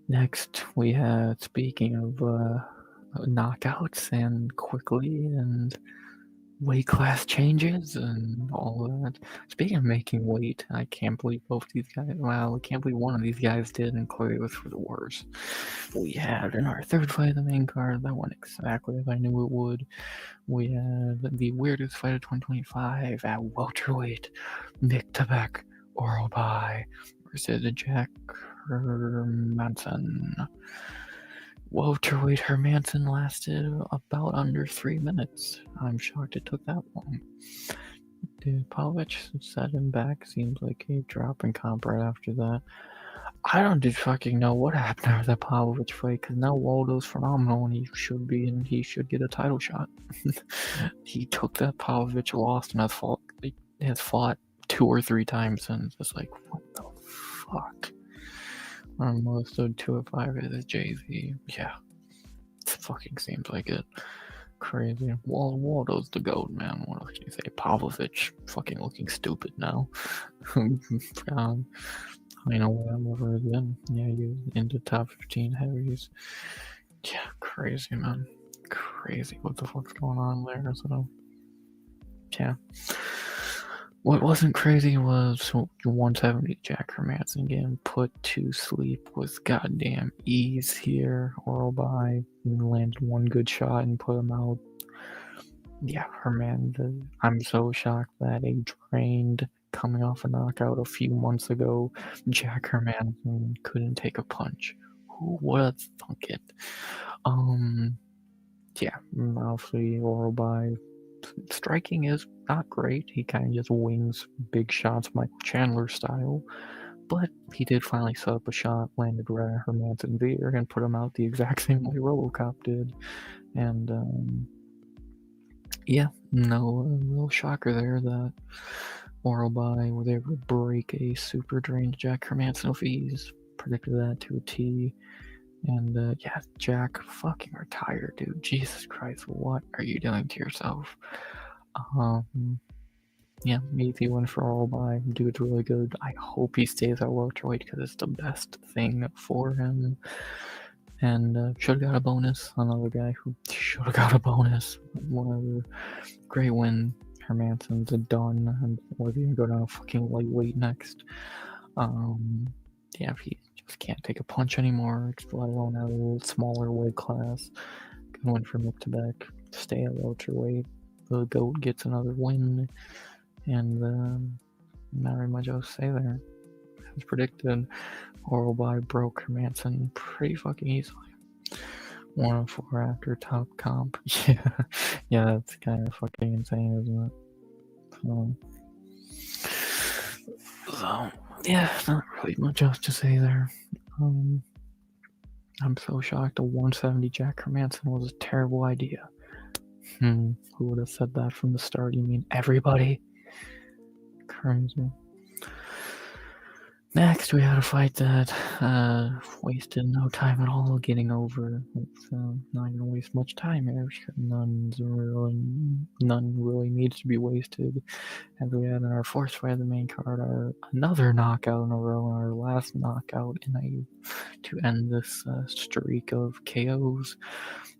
Next, we had, speaking of knockouts and quickly and weight class changes and all that. Speaking of making weight, I can't believe both these guys. Well, I can't believe one of these guys did, and clearly it was for the worse. We had in our third fight of the main card that went exactly as I knew it would. We had the weirdest fight of 2025 at welterweight. Nick Tebek Oralbai versus Jack Hermanson. Welterweight Hermanson lasted about under 3 minutes. I'm shocked it took that long. Pavlovich set him back. Seems like a drop in comp right after that. I don't fucking know what happened after that Pavlovich fight, because now Waldo's phenomenal and he should get a title shot. He took that Pavlovich loss and has fought 2 or 3 times since. It's like, what the fuck? Most of 205 is Jay-Z. Yeah. It fucking seems like it. Crazy. Waldo's the GOAT, man. What else can you say? Pavlovich fucking looking stupid now. I know what I'm over again. Yeah, you into top 15 heavies. Yeah, crazy, man. Crazy. What the fuck's going on there? So, yeah. What wasn't crazy was 170 Jack Hermanson getting put to sleep with goddamn ease here. Oralbai landed one good shot and put him out. Yeah, Hermanson. I'm so shocked that a trained, coming off a knockout a few months ago, Jack Hermanson couldn't take a punch. Who would have thunk it? Yeah, obviously Oralbai striking is not great. He kind of just wings big shots, Michael Chandler style. But he did finally set up a shot, landed right at Hermanson's ear, and put him out the exact same way RoboCop did. And yeah, no real shocker there that Oralbai was able to break a super drained Jack Hermanson of ease. Predicted that to a T. And yeah, Jack, fucking retired, dude. Jesus Christ, what are you doing to yourself? Yeah, easy win for Oralbai. Dude's really good. I hope he stays at welterweight because it's the best thing for him. And should have got a bonus. Another guy who should have got a bonus. Whatever. Great win. Hermanson's done, and we're gonna go down to fucking lightweight next. Yeah, he just can't take a punch anymore, let alone at a little smaller weight class. Good win for Nick Tebek. Stay at welterweight. The GOAT gets another win, and not very much else to say there. As predicted, Oralbai broke Hermanson pretty fucking easily. 104 after top comp. Yeah, that's kind of fucking insane, isn't it? So yeah, not really much else to say there. I'm so shocked a 170 Jack Hermanson was a terrible idea. Who would have said that from the start? You mean everybody? Crazy. Next, we had a fight that wasted no time at all getting over. It's not gonna waste much time here. None really needs to be wasted. As we had in our fourth fight of the main card, another knockout in a row, our last knockout to end this streak of KOs.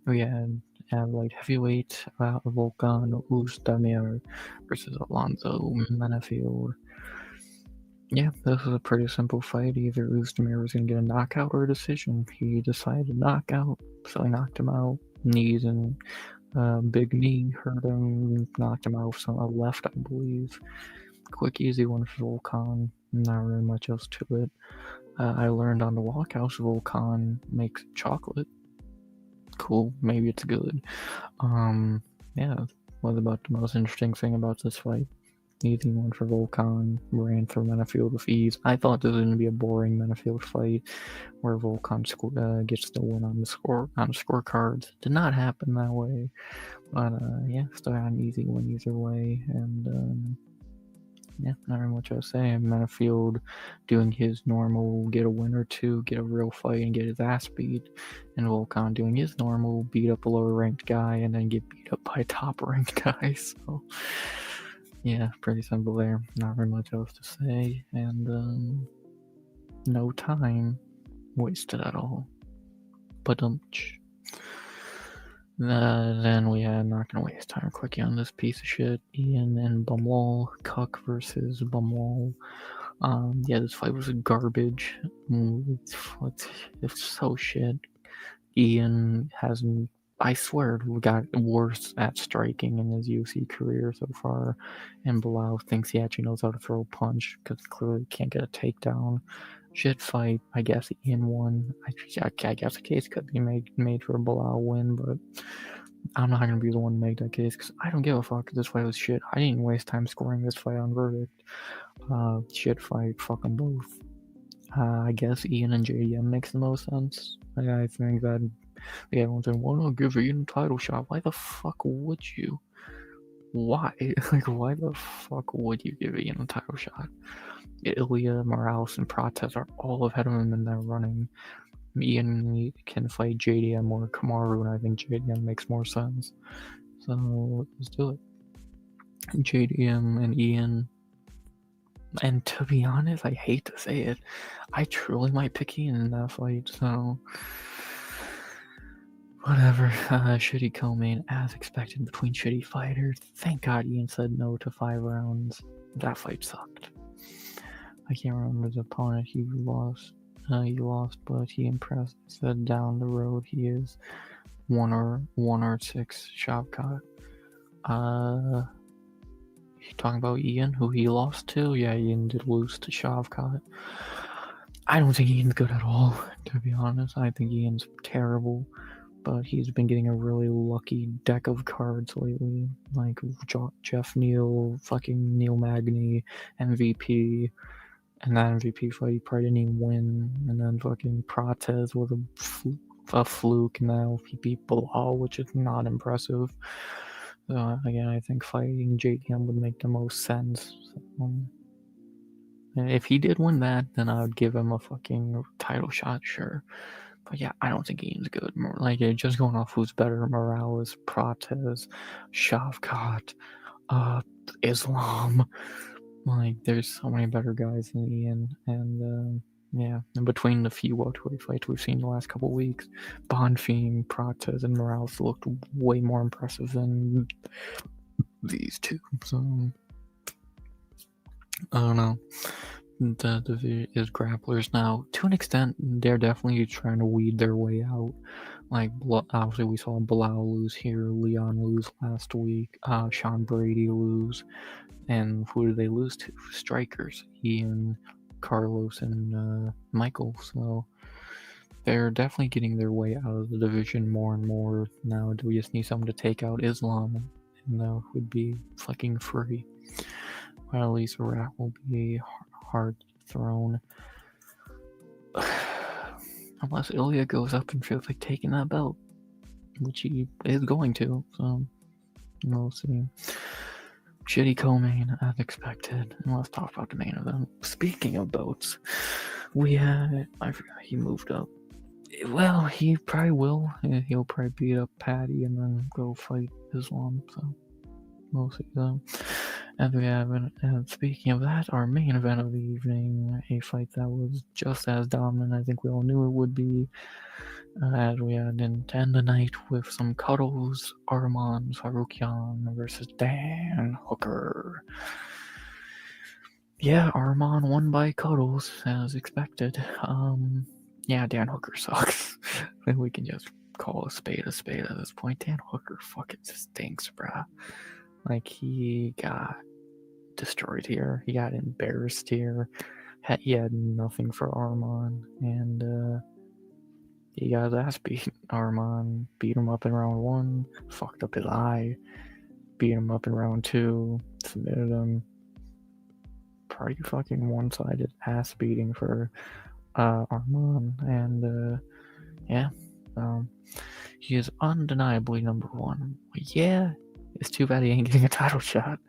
We had light heavyweight Volkan Oezdemir versus Alonzo Menafield. Yeah, this was a pretty simple fight. Either Oezdemir was going to get a knockout or a decision. He decided knockout, so he knocked him out. Knees and big knee hurt him, knocked him out with a left, I believe. Quick, easy one for Volkan. Not really much else to it. I learned on the walkouts Volkan makes chocolate. Cool, maybe it's good. Yeah, was about the most interesting thing about this fight. Easy one for Volkan, ran through Menafield with ease. I thought this was going to be a boring Menafield fight where Volkan gets the win on the scorecards. Did not happen that way, but yeah, still got an easy win either way. And yeah, not very much else to say. Menafield doing his normal, get a win or two, get a real fight, and get his ass beat. And Volkan doing his normal, beat up a lower ranked guy, and then get beat up by a top ranked guy. So yeah, pretty simple there. Not very much else to say. And no time wasted at all. But Then we had, not gonna waste time clicking on this piece of shit, Ian and Bumwall, Cuck versus Bumwall. Yeah, this fight was garbage. It's so shit. Ian hasn't, I swear, got worse at striking in his UFC career so far, and Bilal thinks he actually knows how to throw a punch because clearly can't get a takedown. Shit fight. I guess Ian won. I guess a case could be made for a Bilal win, but I'm not gonna be the one to make that case because I don't give a fuck. This fight was shit. I didn't waste time scoring this fight on verdict. Shit fight. Fuck them both. I guess Ian and JDM makes the most sense. I think that everyone's saying, "Why not give Ian a title shot?" Why the fuck would you? Why? Like, why the fuck would you give Ian a title shot? Ilya, Morales, and Prates are all ahead of him in that running. Ian can fight JDM or Kamaru, and I think JDM makes more sense. So let's do it. JDM and Ian. And to be honest, I hate to say it, I truly might pick Ian in that fight, so whatever. Shitty co-main as expected between shitty fighters. Thank God Ian said no to 5 rounds. That fight sucked. I can't remember the opponent he lost. He lost, but he impressed. Said down the road he is 1 or 6 Shavkat. You talking about Ian, who he lost to? Yeah, Ian did lose to Shavkat. I don't think Ian's good at all, to be honest. I think Ian's terrible, but he's been getting a really lucky deck of cards lately, like Jeff Neal, fucking Neil Magny, MVP, and that MVP fight he probably didn't even win, and then fucking Prates was a fluke, and now he beat Bilal, which is not impressive. So again, I think fighting JDM would make the most sense. So, if he did win that, then I would give him a fucking title shot, sure. But yeah, I don't think Ian's good. Like, just going off who's better, Morales, Prates, Shavkat, Islam. Like, there's so many better guys than Ian, and yeah, and between the few welterweight fights we've seen the last couple weeks, Bonfim, Prates, and Morales looked way more impressive than these two. So I don't know. The division is grapplers now. To an extent, they're definitely trying to weed their way out. Like, obviously, we saw Bilal lose here, Leon lose last week, Sean Brady lose, and who did they lose to? Strikers, Ian, Carlos, and Michael. So they're definitely getting their way out of the division more and more. Now, do we just need someone to take out Islam, and would be fucking free? Well, at least a rat will be hard thrown. Unless Ilya goes up and feels like taking that belt, which he is going to, so we'll see. Shitty co-main as expected. And let's talk about the main event. Speaking of belts, we had, I forgot, he moved up. Well, he probably will. He'll probably beat up Patty and then go fight Islam, so we'll see though. And we have, and speaking of that, our main event of the evening, a fight that was just as dominant. I think we all knew it would be, as we had to end the night with some cuddles. Arman Faruqian versus Dan Hooker. Yeah, Arman won by cuddles, as expected. Yeah, Dan Hooker sucks. We can just call a spade at this point. Dan Hooker fucking stinks, bruh. Like, he got destroyed here. He got embarrassed here. He had nothing for Arman, and he got his ass beat. Arman beat him up in round 1, fucked up his eye, beat him up in round 2, submitted him. Pretty fucking one-sided ass beating for Arman, and yeah, he is undeniably number 1. Yeah, it's too bad he ain't getting a title shot.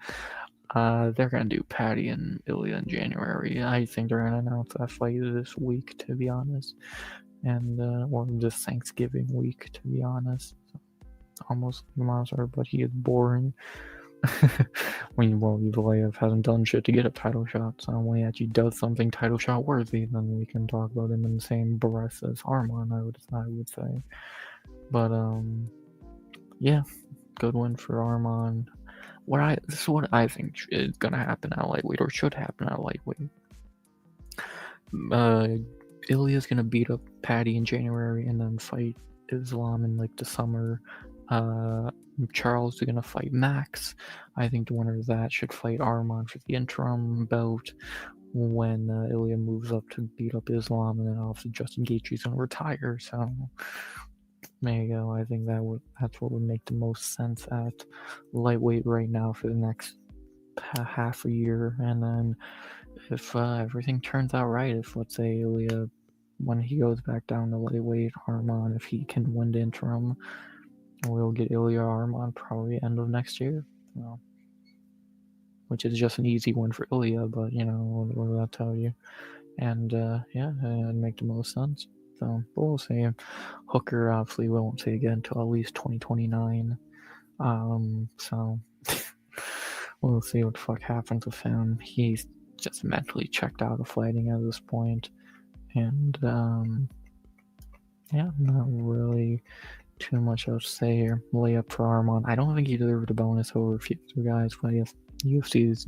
They're gonna do Patty and Ilya in January. I think they're gonna announce that fight this week, to be honest, and or this Thanksgiving week, to be honest. Almost the monster, but he is boring. Evlaev hasn't done shit to get a title shot, so when he actually does something title shot worthy, then we can talk about him in the same breath as Arman, I would say. But yeah, good win for Arman. This is what I think is gonna happen at lightweight, or should happen at lightweight. Ilya's gonna beat up Paddy in January and then fight Islam in like the summer. Charles is gonna fight Max. I think the winner of that should fight Arman for the interim bout when Ilya moves up to beat up Islam, and then obviously Justin Gaethje's gonna retire. So there you go. I think that's what would make the most sense at lightweight right now for the next half a year, and then if everything turns out right, if let's say Ilya, when he goes back down to lightweight, Arman, if he can win the interim, we'll get Ilya Arman probably end of next year. So, which is just an easy win for Ilya, but what will that tell you? And yeah, it'd make the most sense. So, but we'll see. Hooker obviously we won't see again until at least 2029. So we'll see what the fuck happens with him. He's just mentally checked out of fighting at this point, and yeah, not really too much else to say here. Lay up for Arman. I don't think he deserved a bonus over a few other guys, but yes, UFC is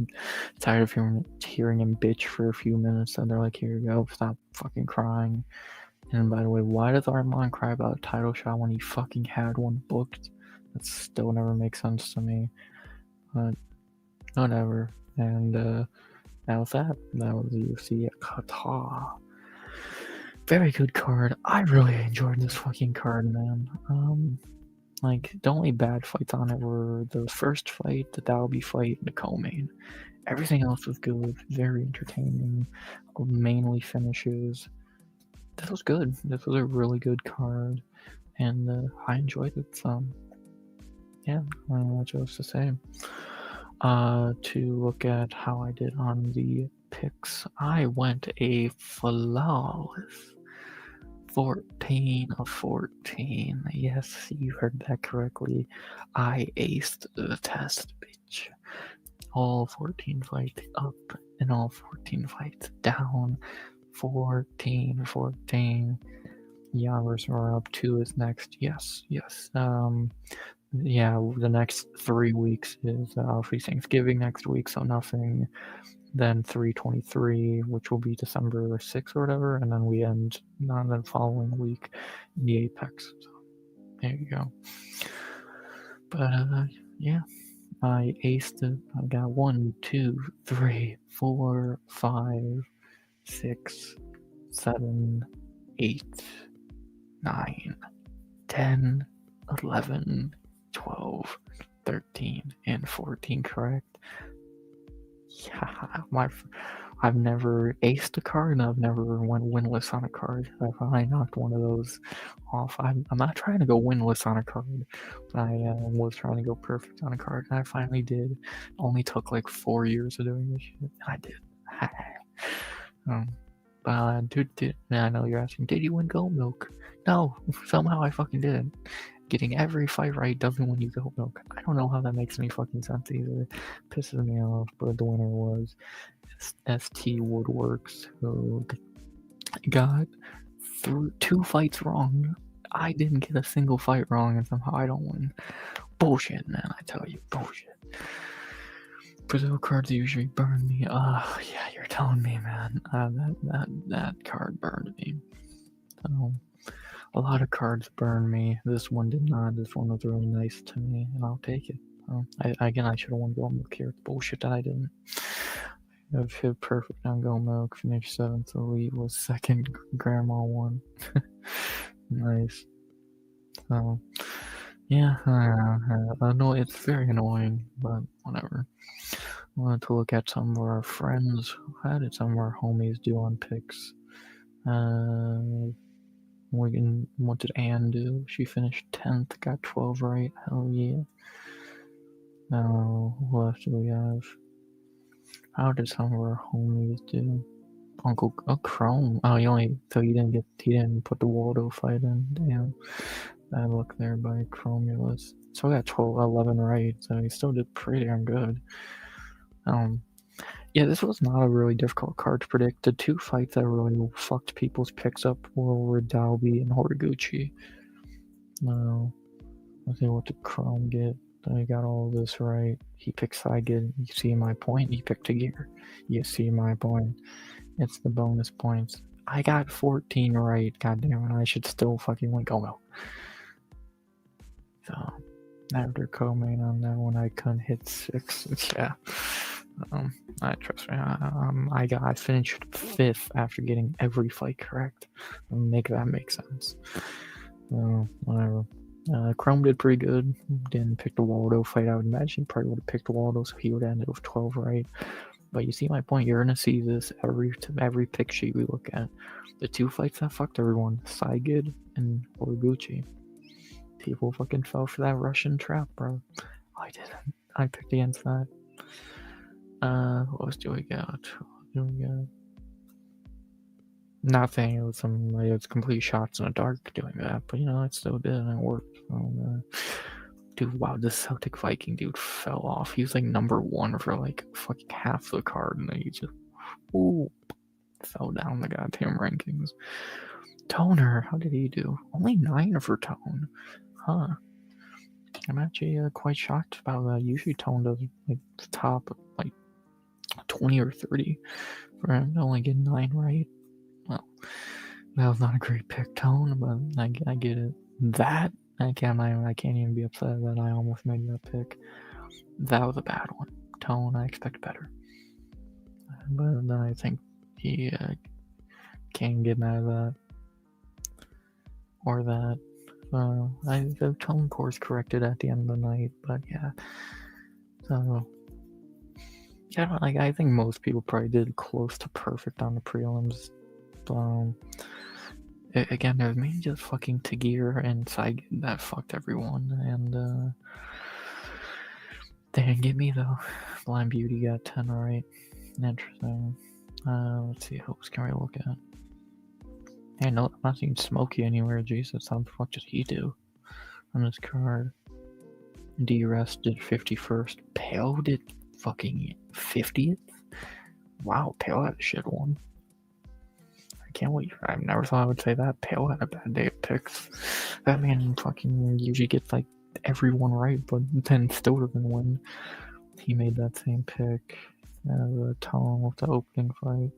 tired of hearing him bitch for a few minutes, and they're like, here you go, stop fucking crying. And by the way, why does Arman cry about a title shot when he fucking had one booked? That still never makes sense to me. But whatever. And that was that. That was the UFC Qatar. Very good card. I really enjoyed this fucking card, man. Like, the only bad fights on it were the first fight, the Dalby fight, and the co-main. Everything else was good, very entertaining, mainly finishes. This was good. This was a really good card, and I enjoyed it. So, yeah, I don't know what else to say. To look at how I did on the picks, I went a flawless 14 of 14. Yes, you heard that correctly. I aced the test, bitch. All 14 fights up and all 14 fights down. 14. Yammers are up. 2 is next. Yes. Yeah, the next 3 weeks is obviously Thanksgiving next week, so nothing. Then 3/23, which will be December 6th or whatever, and then we end on the following week in the Apex. So there you go. But yeah, I aced it. I got 1, 2, 3, 4, 5, 6, 7, 8, 9, 10, 11, 12, 13, and 14 correct. Yeah, I've never aced a card, and I've never went winless on a card. I finally knocked one of those off. I'm not trying to go winless on a card, but I was trying to go perfect on a card, and I finally did. It only took like 4 years of doing this shit, and I did. Dude, I know you're asking, did you win Gold Milk? No, somehow I fucking did. Getting every fight right doesn't win you Gold Milk. I don't know how that makes any fucking sense either. It pisses me off, but the winner was ST Woodworks, who got 2 fights wrong. I didn't get a single fight wrong, and somehow I don't win. Bullshit, man, I tell you, bullshit. Brazil cards usually burn me. Yeah, you're telling me, man. That card burned me. So, a lot of cards burn me. This one did not. This one was really nice to me, and I'll take it. I should have won Gold Milk here. It's bullshit that I didn't. I've hit perfect on Gold Milk. Finished 7th elite. Was 2nd Grandma 1. Nice. So, yeah, I know it's very annoying, but whatever. I wanted to look at some of our friends. How did some of our homies do on picks? What did Anne do? She finished 10th, got 12 right. Hell yeah. Now, who else do we have? How did some of our homies do? Uncle Chrome. Oh, he didn't put the Waldo fight in. Damn. Bad luck there by Chromulus. So I got 11 right, so he still did pretty darn good. Yeah, this was not a really difficult card to predict. The 2 fights that really fucked people's picks up were Dalby and Horiguchi. Let's see what did Chrome get. I got all this right. He picked Saigon. You see my point? He picked Tagir. You see my point? It's the bonus points. I got 14 right. God damn it! I should still fucking win. Oh well. So after co-main on that one, I couldn't hit 6. Yeah. I trust me. I finished 5th after getting every fight correct. Make that make sense. Whatever. Chrome did pretty good. Didn't pick the Waldo fight. I would imagine he probably would have picked Waldo, so he would have ended with 12 right. But you see my point. You're gonna see this every pick sheet we look at. The 2 fights that fucked everyone: Saigid and Horiguchi. People fucking fell for that Russian trap, bro. I didn't. I picked against that. What else do we got? Nothing. It was complete shots in the dark doing that, but it still did and it worked. Dude, wow, this Celtic Viking dude fell off. He was like number 1 for like fucking half the card, and then he just fell down the goddamn rankings. Toner, how did he do? Only 9 for Tone. Huh. I'm actually quite shocked about that. Usually Tone does like the top like 20 or 30 for him to only get 9 right. Well, that was not a great pick, Tone, but I get it. That I can't even be upset that I almost made that pick. That was a bad one. Tone, I expect better. But then I think he can't get mad at that. Or that. The tone course corrected at the end of the night, but yeah. So, yeah, like I think most people probably did close to perfect on the prelims. Again, there's mainly just fucking Tagir and Saigon that fucked everyone, and they didn't get me though. Blind Beauty got 10 right. Interesting. Let's see, who else can we look at? Hey, no, I'm not seeing Smokey anywhere. Jesus, how the fuck did he do on this card? D-Rest did 51st. Pale did fucking 50th? Wow, Pale had a shit one. I can't wait. I never thought I would say that. Pale had a bad day of picks. That man fucking usually gets like everyone right, but then still doesn't win. He made that same pick. The Tone with the opening fight.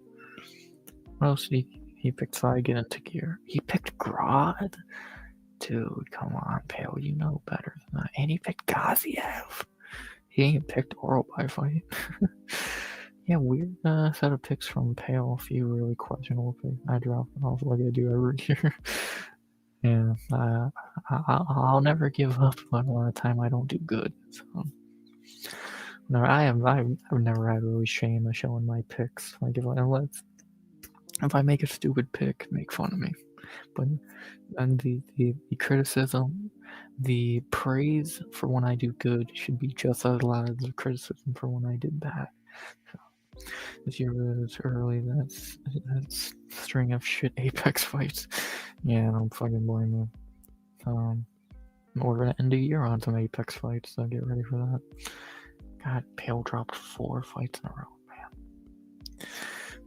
What else did he picked Saigon and Tagir. He picked Grodd? Dude, come on, Pale, you know better than that. And he picked Gaziev. He ain't picked Oral by fight. Yeah, weird set of picks from Pale. A few really questionable picks. I drop them off like I do every year. Yeah, I'll never give up, but a lot of time I don't do good. So. No, I've never had really shame of showing my picks. Like if I make a stupid pick, make fun of me. But and the criticism, the praise for when I do good should be just as loud as the criticism for when I did bad. So this year was early. That's string of shit Apex fights. Yeah, I don't fucking blame you. We're gonna end the year on some Apex fights, so get ready for that. God, Pale dropped 4 fights in a row,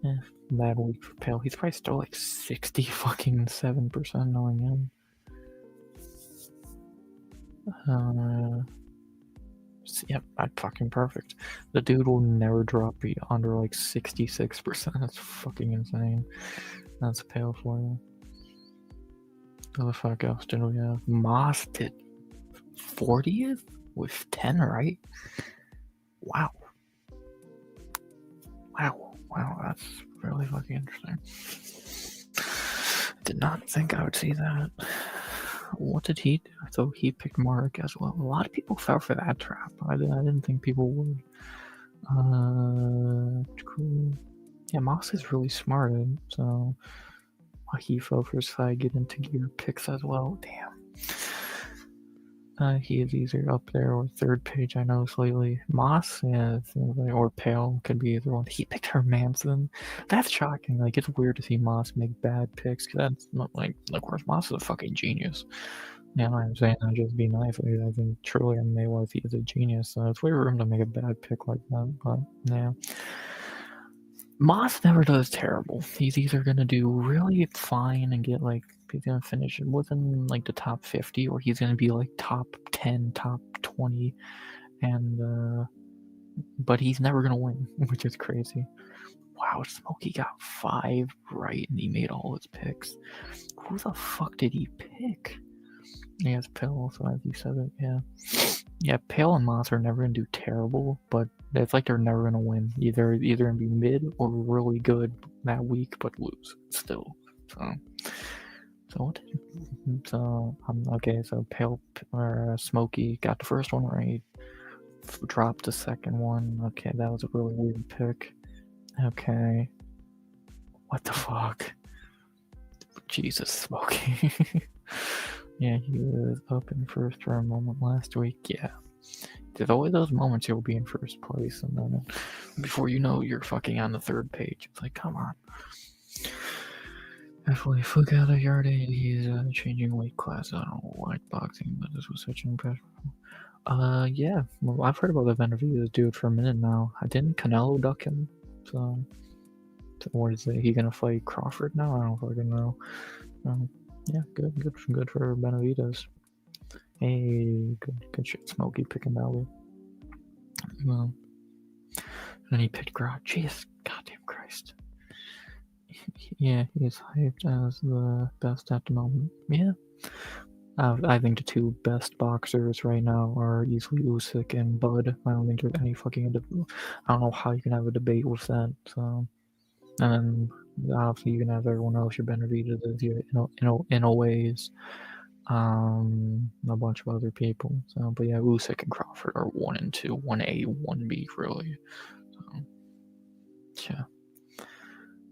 man. Bad week for Pale. He's probably still like 60 fucking 7% knowing him. Yep, that's fucking perfect. The dude will never drop under like 66%. That's fucking insane. That's Pale for you. What the fuck else did we have? Moss did 40th with 10 right? Wow, that's really fucking interesting. Did not think I would see that. What did he do? So he picked Mark as well. A lot of people fell for that trap. I didn't think people would. Cool. Yeah, Moss is really smart, so he fell for Saigon and Tagir picks as well. Damn. He is either up there or 3rd page, I know lately. Moss, yeah, or Pale, could be either one. He picked Hermanson. That's shocking. Like, it's weird to see Moss make bad picks, because that's not like, of course, Moss is a fucking genius. Yeah, I'm saying that just be nice. I think truly in Mayweather, he is a genius, so it's weird for him to make a bad pick like that, but yeah. Moss never does terrible. He's either gonna do really fine and get like He's gonna finish within like the top 50, or he's gonna be like top 10, top 20, and but he's never gonna win, which is crazy. Wow, Smokey got 5 right and he made all his picks. Who the fuck did he pick? He has Pale also, as you said it, yeah. Yeah, Pale and Moss are never gonna do terrible, but it's like they're never gonna win. Either gonna be mid or really good that week, but lose still. So what did okay, so Pale or Smokey got the first one right. Dropped the second one. Okay, that was a really weird pick. Okay. What the fuck? Jesus, Smokey. Yeah, he was up in first for a moment last week. Yeah. There's always those moments you'll be in first place, and then before you know, you're fucking on the third page. It's like, come on. Definitely flew out of yard 8. He's changing weight class. I don't like boxing, but this was such an impression. Yeah. Well, I've heard about the Benavidez dude for a minute now. Didn't Canelo duck him? So what is it? He gonna fight Crawford now? I don't fucking know. Yeah, good for Benavidez. Hey, good shit, Smokey picking Valley. Well, and he picked Grot. Jeez, goddamn Christ. Yeah, he's hyped as the best at the moment. Yeah. I think the two best boxers right now are easily Usyk and Bud. I don't think there's any fucking I don't know how you can have a debate with that. So, and then obviously you can have everyone else. Your Benavidez, your Inouye's, a bunch of other people. So, but yeah, Usyk and Crawford are 1 and 2, 1A, 1B really. So, yeah.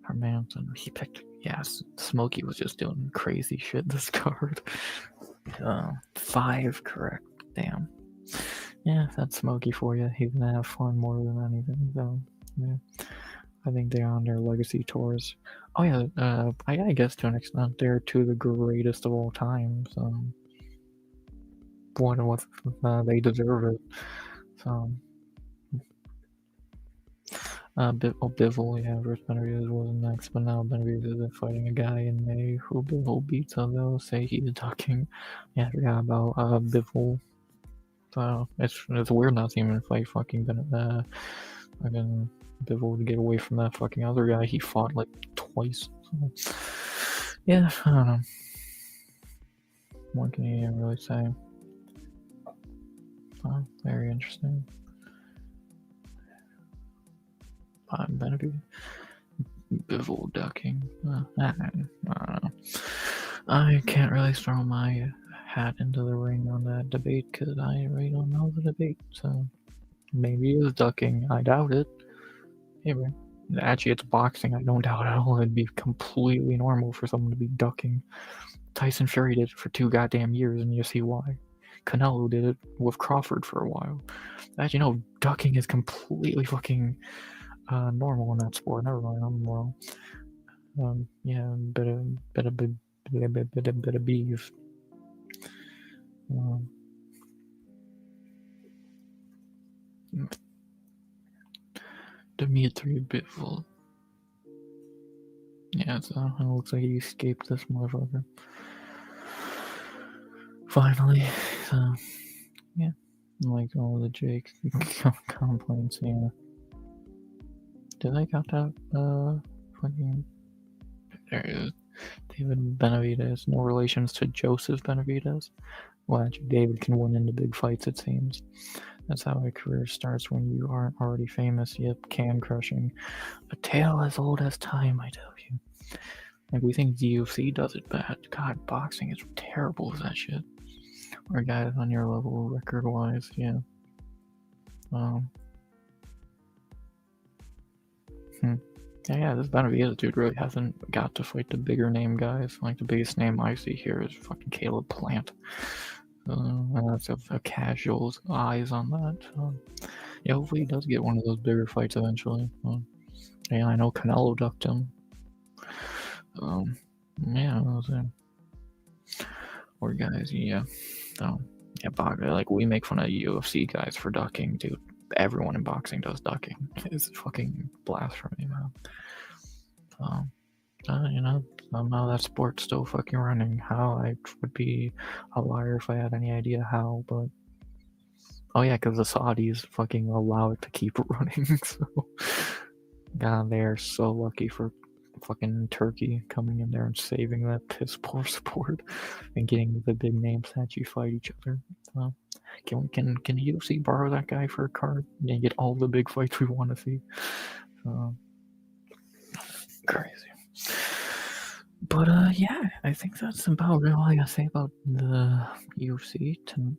Hermanson, he picked. Yes, Smokey was just doing crazy shit this card. 5 correct. Damn. Yeah, that's Smokey for you. He's gonna have fun more than anything. So, yeah. I think they're on their legacy tours. Oh yeah, I guess to an extent they're 2 of the greatest of all time. So, they deserve it. So, Bivol, yeah, versus Benavidez was next, but now Benavidez is fighting a guy in May who Bivol beats, so they'll say he's ducking. Yeah, I forgot about Bivol. So it's weird not seeing him fight fucking Bivol to get away from that fucking other guy he fought like twice. So, yeah, I don't know. What can you really say? Very interesting. Benavidez. Bivol ducking. I don't know. I can't really throw my hat into the ring on that debate because I really don't know the debate. So maybe he is ducking. I doubt it. Maybe. Actually, it's boxing. I don't doubt at all. It'd be completely normal for someone to be ducking. Tyson Fury did it for 2 goddamn years, and you see why. Canelo did it with Crawford for a while. Actually, no, ducking is completely fucking normal in that sport. Never mind, I'm wrong. Yeah, bit of beef. Dmitry Bivol. Yeah, so it looks like he escaped this motherfucker. Finally, so yeah, like all the Jake complaints. Yeah, did I got that? Fucking there it is. David Benavidez, no relations to Joseph Benavidez. Well, actually, David can win in the big fights, it seems. That's how a career starts when you aren't already famous. Yep, can crushing. A tale as old as time, I tell you. Like, we think the UFC does it bad. God, boxing is terrible with that shit. Or guys on your level, record-wise, yeah. Yeah, this Benavidez dude really hasn't got to fight the bigger name guys. Like, the biggest name I see here is fucking Caleb Plant. That's a casual's eyes on that. Yeah, hopefully he does get one of those bigger fights eventually. Yeah, I know Canelo ducked him. Yeah, those or guys, yeah. Yeah, like, we make fun of UFC guys for ducking, dude. Everyone in boxing does ducking. It's fucking blasphemy, man. Somehow that sport's still fucking running. How? I would be a liar if I had any idea how, but oh yeah, because the Saudis fucking allow it to keep running, so God, they are so lucky for fucking Turkey coming in there and saving that piss poor sport and getting the big names to actually fight each other. So, can UFC borrow that guy for a card and get all the big fights we want to see? Crazy. But yeah, I think that's about all I gotta say about the UFC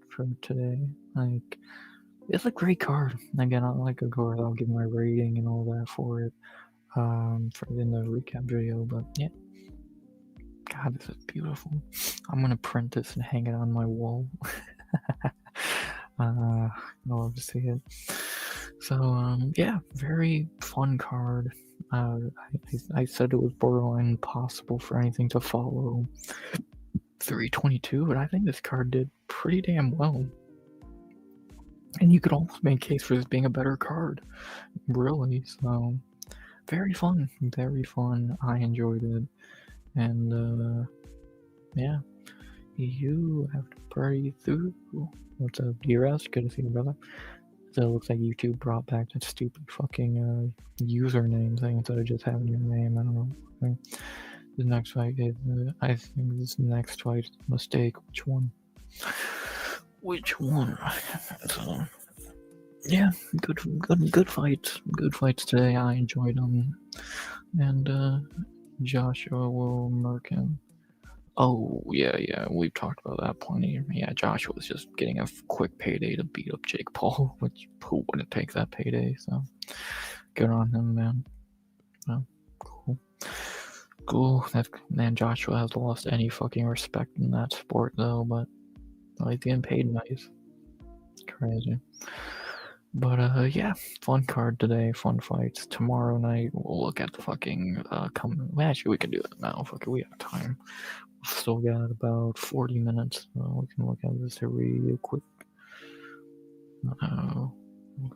for today. Like, it's a great card. Again, I like a card. I'll give my rating and all that for it. For in the recap video. But yeah, God, this is beautiful. I'm gonna print this and hang it on my wall. I love to see it. So yeah, very fun card. I said it was borderline impossible for anything to follow 322, but I think this card did pretty damn well. And you could almost make a case for this being a better card, really. So very fun, very fun. I enjoyed it, and yeah, you have to party through. What's up, DRS? Good to see you, brother. So it looks like YouTube brought back that stupid fucking username thing instead of just having your name. I don't know. The next fight is, I think this next fight is a mistake. Which one? Which one? So, yeah, good fights. Good fights today. I enjoyed them. And Joshua will murk him. Oh, yeah, we've talked about that plenty. Yeah, Joshua was just getting a quick payday to beat up Jake Paul, which who wouldn't take that payday, so good on him, man. Oh, cool. That man, Joshua has lost any fucking respect in that sport, though, but he's getting paid nice. Crazy. But yeah, fun card today, fun fights. Tomorrow night, we'll look at the fucking actually, we can do that now. Fuck it, we have time. Still got about 40 minutes. We can look at this real quick.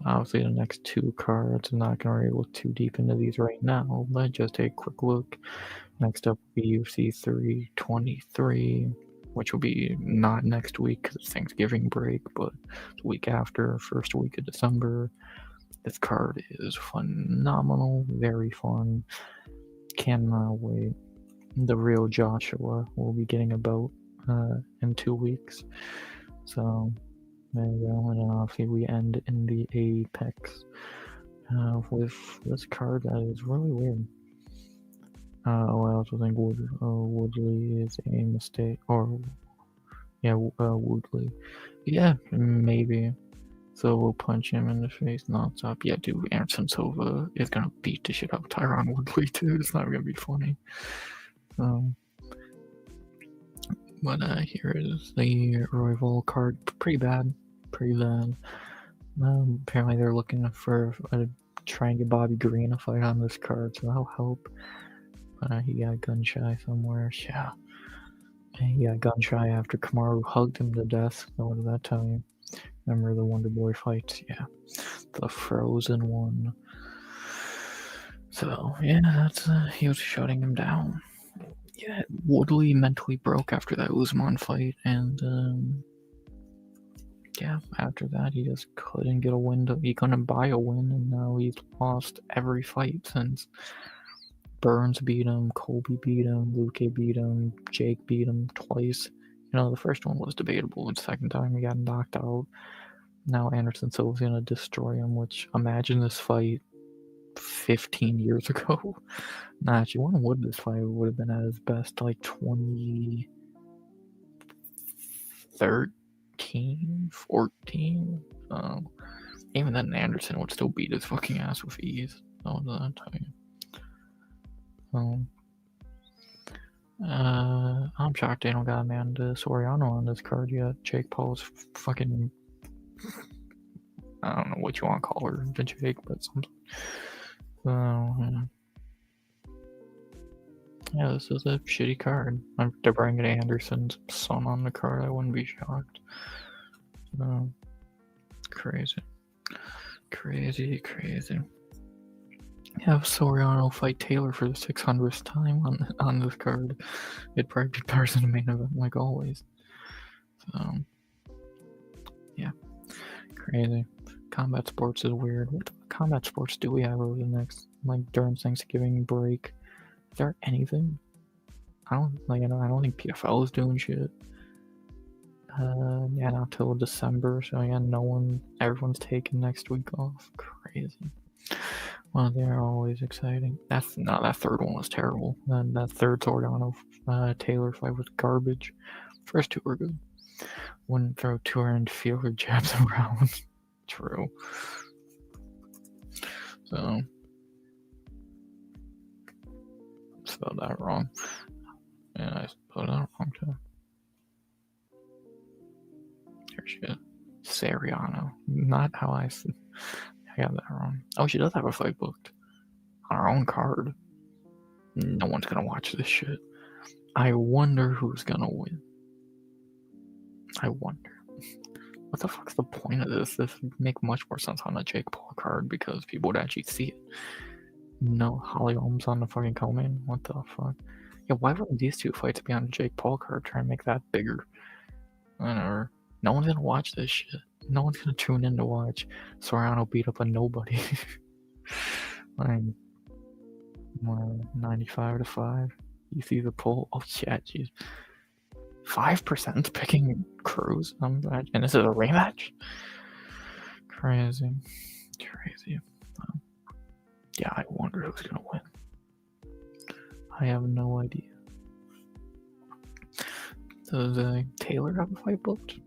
Obviously, the next two cards, I'm not going to look too deep into these right now. Let's just take a quick look. Next up will be UFC 323, which will be not next week because it's Thanksgiving break, but the week after, first week of December. This card is phenomenal, very fun. Cannot wait. The real Joshua will be getting a belt in 2 weeks. So there you go. And obviously we end in the Apex with this card that is really weird. I also think Woodley is a mistake. Or yeah, Woodley. Yeah, maybe. So we'll punch him in the face non-stop. Yeah, dude, Anderson Silva is gonna beat the shit out of Tyron Woodley too. It's not gonna be funny. But here is the Royval card. Pretty bad. Apparently they're looking for trying to get Bobby Green a fight on this card, so that'll help. But he got gun shy somewhere. Yeah. He got gun shy after Kamaru hugged him to death. So what did that tell you? Remember the Wonder Boy fights? Yeah. The frozen one. So yeah, that's he was shutting him down. Yeah, Woodley mentally broke after that Usman fight, and yeah, after that he just couldn't get a win. He couldn't buy a win, and now he's lost every fight since. Burns beat him, Colby beat him, Luque beat him, Jake beat him twice. The first one was debatable, and the second time he got knocked out. Now Anderson Silva's gonna destroy him, which imagine this fight 15 years ago. Nah, actually, when would this fight would have been at his best? Like 2013, 14? Even then, Anderson would still beat his fucking ass with ease. So that time. I'm shocked they don't got Amanda Soriano on this card yet. Jake Paul's fucking. I don't know what you want to call her, the Jake, but something. Yeah, this is a shitty card. They're bringing Anderson's son on the card. I wouldn't be shocked. Crazy. Have Soriano fight Taylor for the 600th time on this card. It'd probably be better than the main event, like always. So, yeah, crazy. Combat sports is weird. What combat sports do we have over the next, like, during Thanksgiving break? Is there anything? I don't think PFL is doing shit. Yeah, not till December. So yeah, everyone's taking next week off. Crazy. Well, they're always exciting. That third one was terrible. That third Soriano Taylor fight was garbage. First two were good. Wouldn't throw 200 fielder jabs around. True. So, spelled that wrong. Yeah, I spelled that wrong too. There she is. Soriano. Not how I got that wrong. Oh, she does have a fight booked on her own card. No one's gonna watch this shit. I wonder who's gonna win. I wonder. What the fuck's the point of this? This would make much more sense on a Jake Paul card because people would actually see it. No, Holly Holmes on the fucking co-main? What the fuck? Yeah, why wouldn't these two fights be on the Jake Paul card? Try and make that bigger. Whatever. No one's gonna watch this shit. No one's gonna tune in to watch Soriano beat up a nobody. Like, 95-5. You see the poll? Oh yeah, jeez. 5% picking Cruz. And this is a rematch? Crazy. Yeah, I wonder who's gonna win. I have no idea. Does Taylor have a fight booked?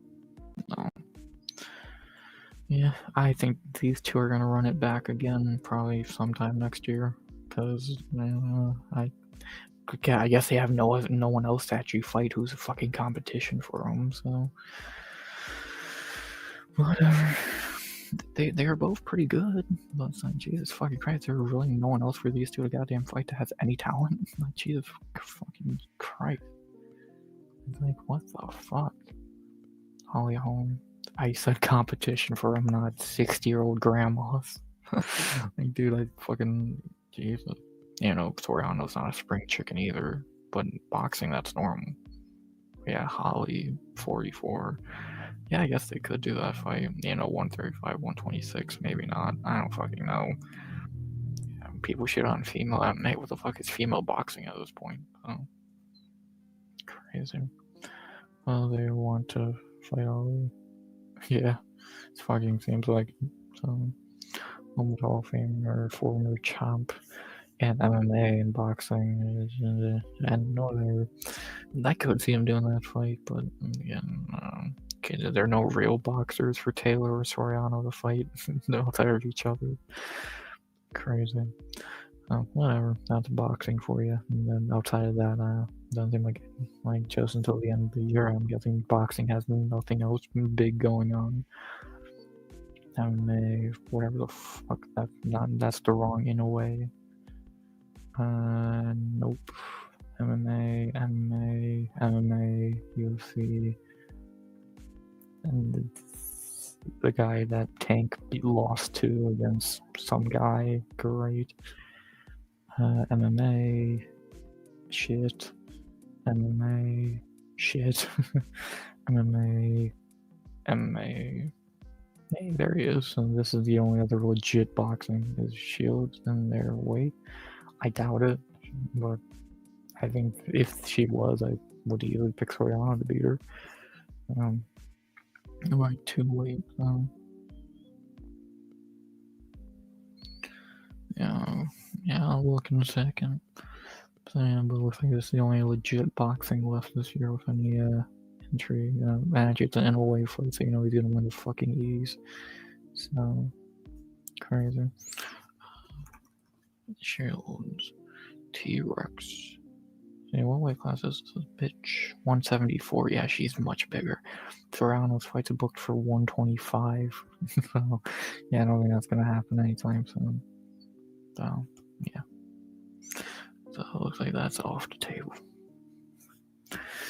No. Yeah, I think these two are gonna run it back again probably sometime next year. Because I guess they have no one else to actually fight who's a fucking competition for them. So whatever. They are both pretty good, but it's like, Jesus fucking Christ, there's really no one else for these two to goddamn fight that has any talent. Like, Jesus fucking Christ. It's like, what the fuck? Holly Holm. I said competition for them, not 60-year-old grandmas. Like, dude, I fucking, Jesus. You know, Soriano's not a spring chicken either, but in boxing, that's normal. Yeah, Holly, 44. Yeah, I guess they could do that fight. 135, 126, maybe not. I don't fucking know. Yeah, people shit on female MMA. What the fuck is female boxing at this point? Oh, crazy. Well, they want to fight Holly. Yeah, it fucking seems like some Hall of Fame or former champ and MMA and boxing and no, I could see him doing that fight, but again, there are no real boxers for Taylor or Soriano to fight outside of each other. Crazy. Whatever, that's boxing for you. And then outside of that, don't seem like just until the end of the year, I'm guessing boxing has nothing else big going on. MMA, whatever the fuck, that's the wrong in a way. Nope. MMA, UFC, and the guy that Tank lost to against some guy, great. MMA, shit. MMA, shit. MMA. Hey, there he is. And this is the only other legit boxing is Shields and their weight. I doubt it, but I think if she was, I would easily pick Soriano to beat her. Right, 2 weight. Yeah, I'll look in a second. So, yeah, but it looks like this is the only legit boxing left this year with any entry. Actually, it's an NOA fight, so he's gonna win the fucking ease. So crazy. Shields, T-Rex. Yeah, what weight class is this bitch? 174. Yeah, she's much bigger. Soriano's fights are booked for 125. So, yeah, I don't think that's gonna happen anytime soon. So, yeah. So it looks like that's off the table.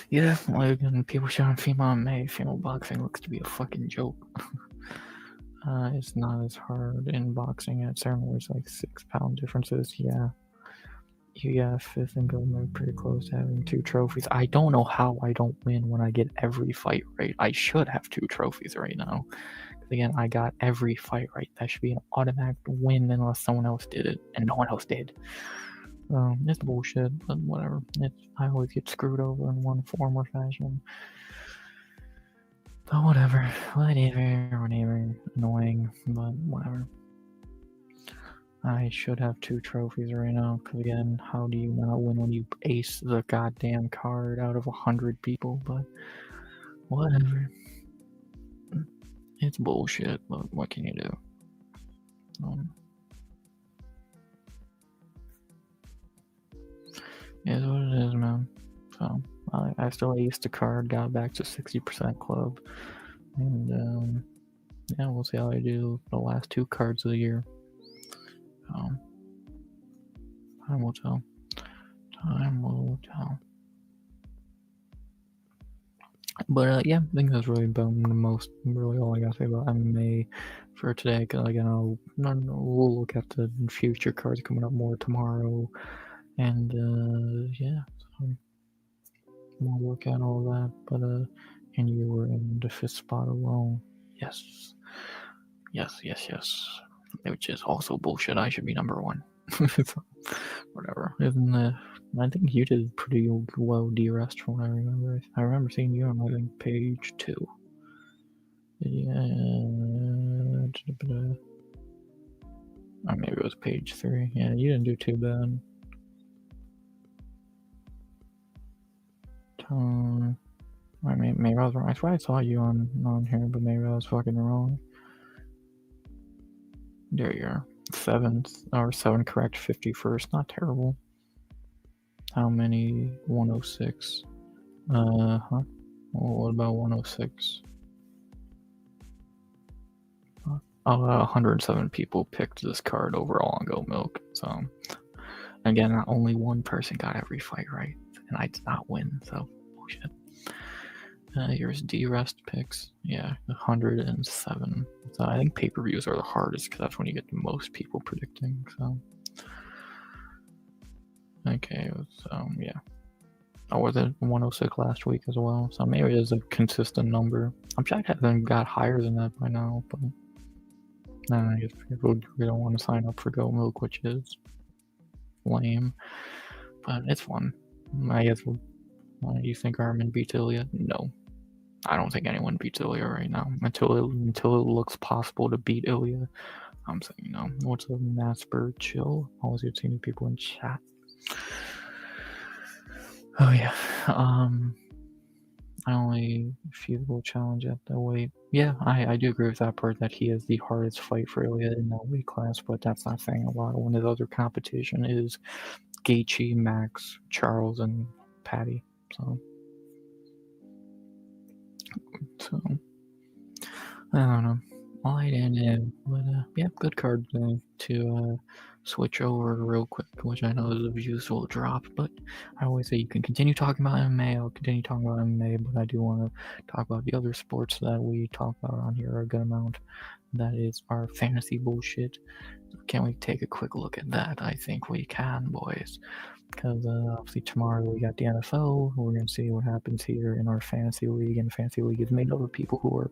Yeah, like, and people showing female MMA, female boxing looks to be a fucking joke. It's not as hard in boxing. At certain weights, like 6 pound differences. Yeah, you got fifth and gold, pretty close to having 2 trophies. I don't know how I don't win when I get every fight right. I should have 2 trophies right now. Again, I got every fight right. That should be an automatic win unless someone else did it, and no one else did. It's bullshit, but whatever. I always get screwed over in one form or fashion. But whatever. Whatever. Annoying, but whatever. I should have 2 trophies right now, because again, how do you not win when you ace the goddamn card out of 100 people? But whatever. It's bullshit, but what can you do? It is what it is, man. So, I still aced the card, got back to 60% club, and yeah, we'll see how I do the last 2 cards of the year. Time will tell. But yeah, I think that's really really all I gotta say about MMA for today. Because again, we'll look at the future cards coming up more tomorrow, and yeah, so we'll look at all that. But and you were in the 5th spot alone. Yes, which is also bullshit. I should be number 1. Whatever. I think you did pretty well D-Rest from what I remember. I remember seeing you on, I think, page 2. Yeah. Or maybe it was page 3. Yeah, you didn't do too bad. Maybe I was wrong. I swear I saw you on here, but maybe I was fucking wrong. There you are. 7th, or 7 correct, 51st. Not terrible. How many? 106. Well, what about 106? 107 people picked this card overall on Go Milk. So, again, not only one person got every fight right, and I did not win. So, bullshit. Here's D-Rest picks. Yeah, 107. So I think pay-per-views are the hardest because that's when you get the most people predicting. So, okay, so yeah. Oh, was it 106 last week as well? So maybe it's a consistent number. I'm sure I haven't got higher than that by now, but I guess people don't want to sign up for Go Milk, which is lame. But it's fun. I guess. You think Armin beats Ilya? No. I don't think anyone beats Ilya right now. Until it looks possible to beat Ilya, I'm saying no. What's up, Nasper? Chill. Always good seeing people in chat. Oh yeah. I only feasible challenge at the weight. Yeah, I do agree with that part that he is the hardest fight for Ilya in that weight class, but that's not saying a lot when his other competition is Gaethje, Max, Charles, and Patty. So I don't know. I didn't, but yeah, good card to switch over real quick, which I know is a useful drop, but I always say you can continue talking about MMA. I'll continue talking about MMA, but I do want to talk about the other sports that we talk about on here a good amount. That is our fantasy bullshit. Can we take a quick look at that? I think we can, boys. Because obviously tomorrow we got the NFL. We're going to see what happens here in our fantasy league. And fantasy league is made up of people who are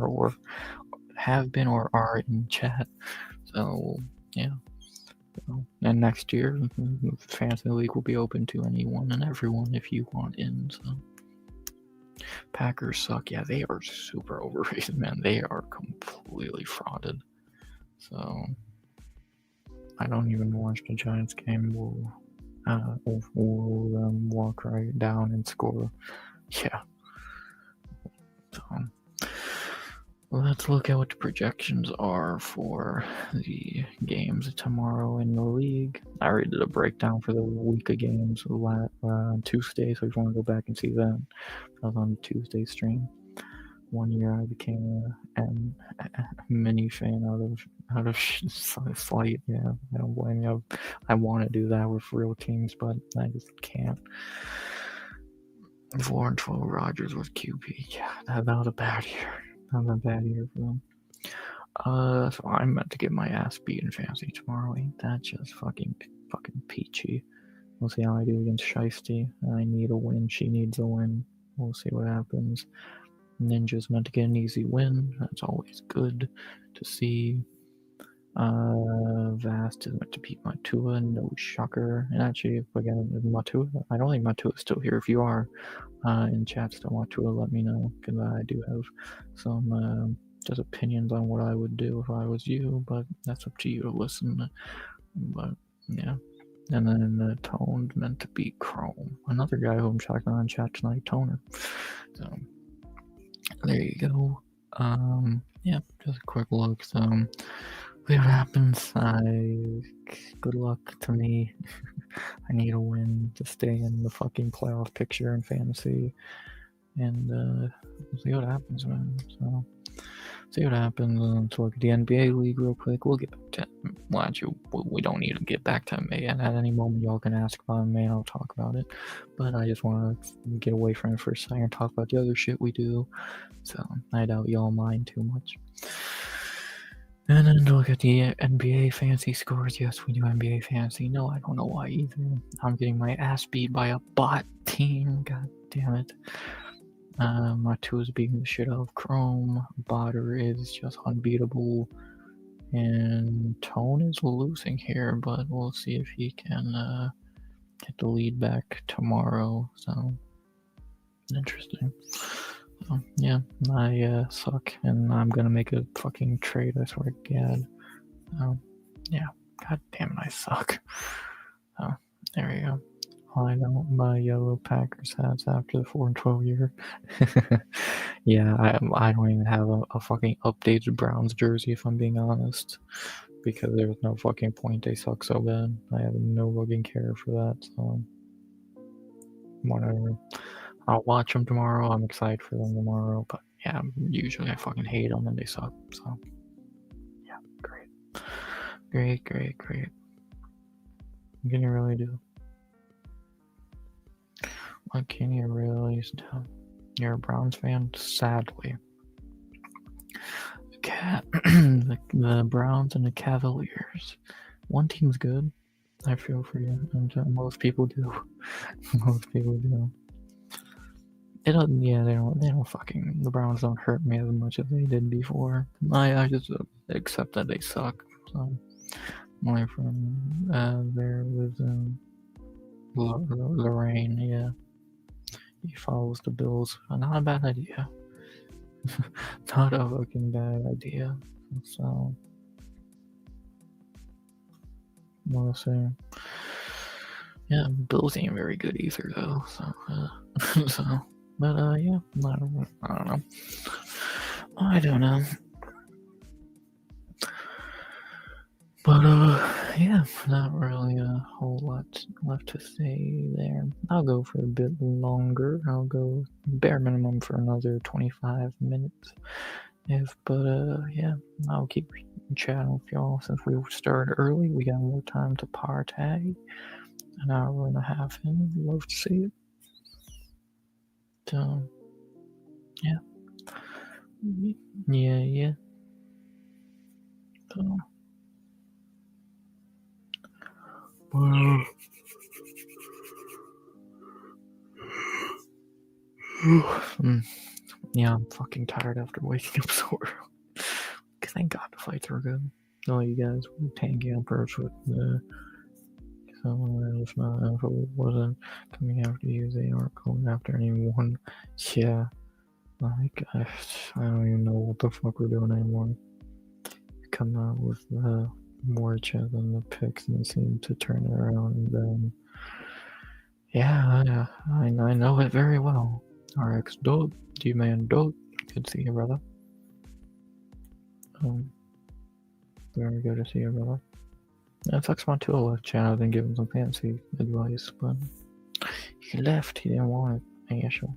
or have been or are in chat. So, yeah. And next year, fantasy league will be open to anyone and everyone if you want in. So, Packers suck. Yeah, they are super overrated, man. They are completely frauded. So, I don't even watch the Giants game. We'll walk right down and score. Yeah. So, let's look at what the projections are for the games tomorrow in the league. I already did a breakdown for the week of games on Tuesday, so if you want to go back and see that, I was on the Tuesday stream. One year I became a mini fan out of slight. Yeah, I don't blame you. I want to do that with real teams, but I just can't. 4-12 Rodgers with QB. Yeah, that was a bad year. That was a bad year for them. So I'm meant to get my ass beat in fantasy tomorrow. Ain't that just fucking peachy? We'll see how I do against Shiesty. I need a win. She needs a win. We'll see what happens. Ninja's meant to get an easy win. That's always good to see. Vast is meant to beat Matua. No shocker. And actually, again, Matua, I don't think Matua's still here. If you are in chat still, Matua, let me know, because I do have some just opinions on what I would do if I was you, but that's up to you to listen. But yeah. And then Tone's meant to beat Chrome. Another guy who I'm checking on chat tonight, Toner. So there you go. Yeah, just a quick look. So see what happens. Good luck to me. I need a win to stay in the fucking playoff picture in fantasy, and we'll see what happens, man. So see what happens. Let's look at the NBA league real quick. We'll get back to. Well, actually, we don't need to get back to NBA, and at any moment y'all can ask about NBA, and I'll talk about it. But I just want to get away from it for a second and talk about the other shit we do. So I doubt y'all mind too much. And then to look at the NBA fantasy scores. Yes, we do NBA fantasy. No, I don't know why either. I'm getting my ass beat by a bot team. God damn it. My two is beating the shit out of Chrome. Botter is just unbeatable. And Tone is losing here, but we'll see if he can get the lead back tomorrow. So, interesting. So, yeah, I suck, and I'm gonna make a fucking trade, I swear to God. Yeah, god damn it, I suck. Oh, there we go. I don't buy yellow Packers hats after the 4-12 year. Yeah, I don't even have a fucking updated Browns jersey, if I'm being honest. Because there's no fucking point, they suck so bad. I have no fucking care for that, so whatever. I'll watch them tomorrow. I'm excited for them tomorrow, but yeah, usually I fucking hate them and they suck. So yeah, great. What can you really do? What can you really do? You're a Browns fan? Sadly. The Browns and the Cavaliers. One team's good. I feel for you. And most people do. Most people do. It doesn't. Yeah, they don't fucking. The Browns don't hurt me as much as they did before. I just accept that they suck. So my friend there lives in Lorraine. Yeah, he follows the Bills. Not a bad idea. Not a fucking bad idea. So we'll see. Yeah, Bills ain't very good either though. So so. But yeah, I don't know. I don't know. But yeah, not really a whole lot left to say there. I'll go for a bit longer. I'll go bare minimum for another 25 minutes. But yeah, I'll keep chatting with y'all since we started early. We got more time to partay. An hour and a half in. Love to see it. So yeah. Yeah. So yeah, I'm fucking tired after waking up so early. Thank God the fights were good. Oh, you guys were tanking up first with someone else not if it wasn't coming after you, they aren't going after anyone. Yeah. Like, I don't even know what the fuck we're doing anymore. Come out with more chat than the picks and seem to turn it around, and then yeah, I know it very well. RX Dope, G-Man Dope, good to see you, brother. Very good to see you, brother. It sucks my tool left chat. I've been giving some fancy advice, but he left. He didn't want it. I guess so.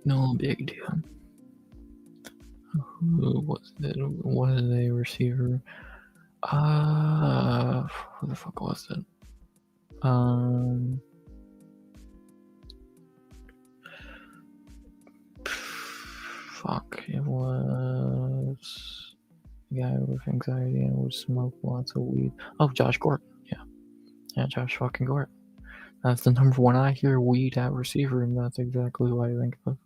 No big deal. Who was it? Was a receiver? Who the fuck was it? fuck. It was a guy with anxiety and would smoke lots of weed. Oh, Josh Gordon. Yeah, Josh fucking Gordon. That's the number one. I hear weed at receiver, and that's exactly what I think of.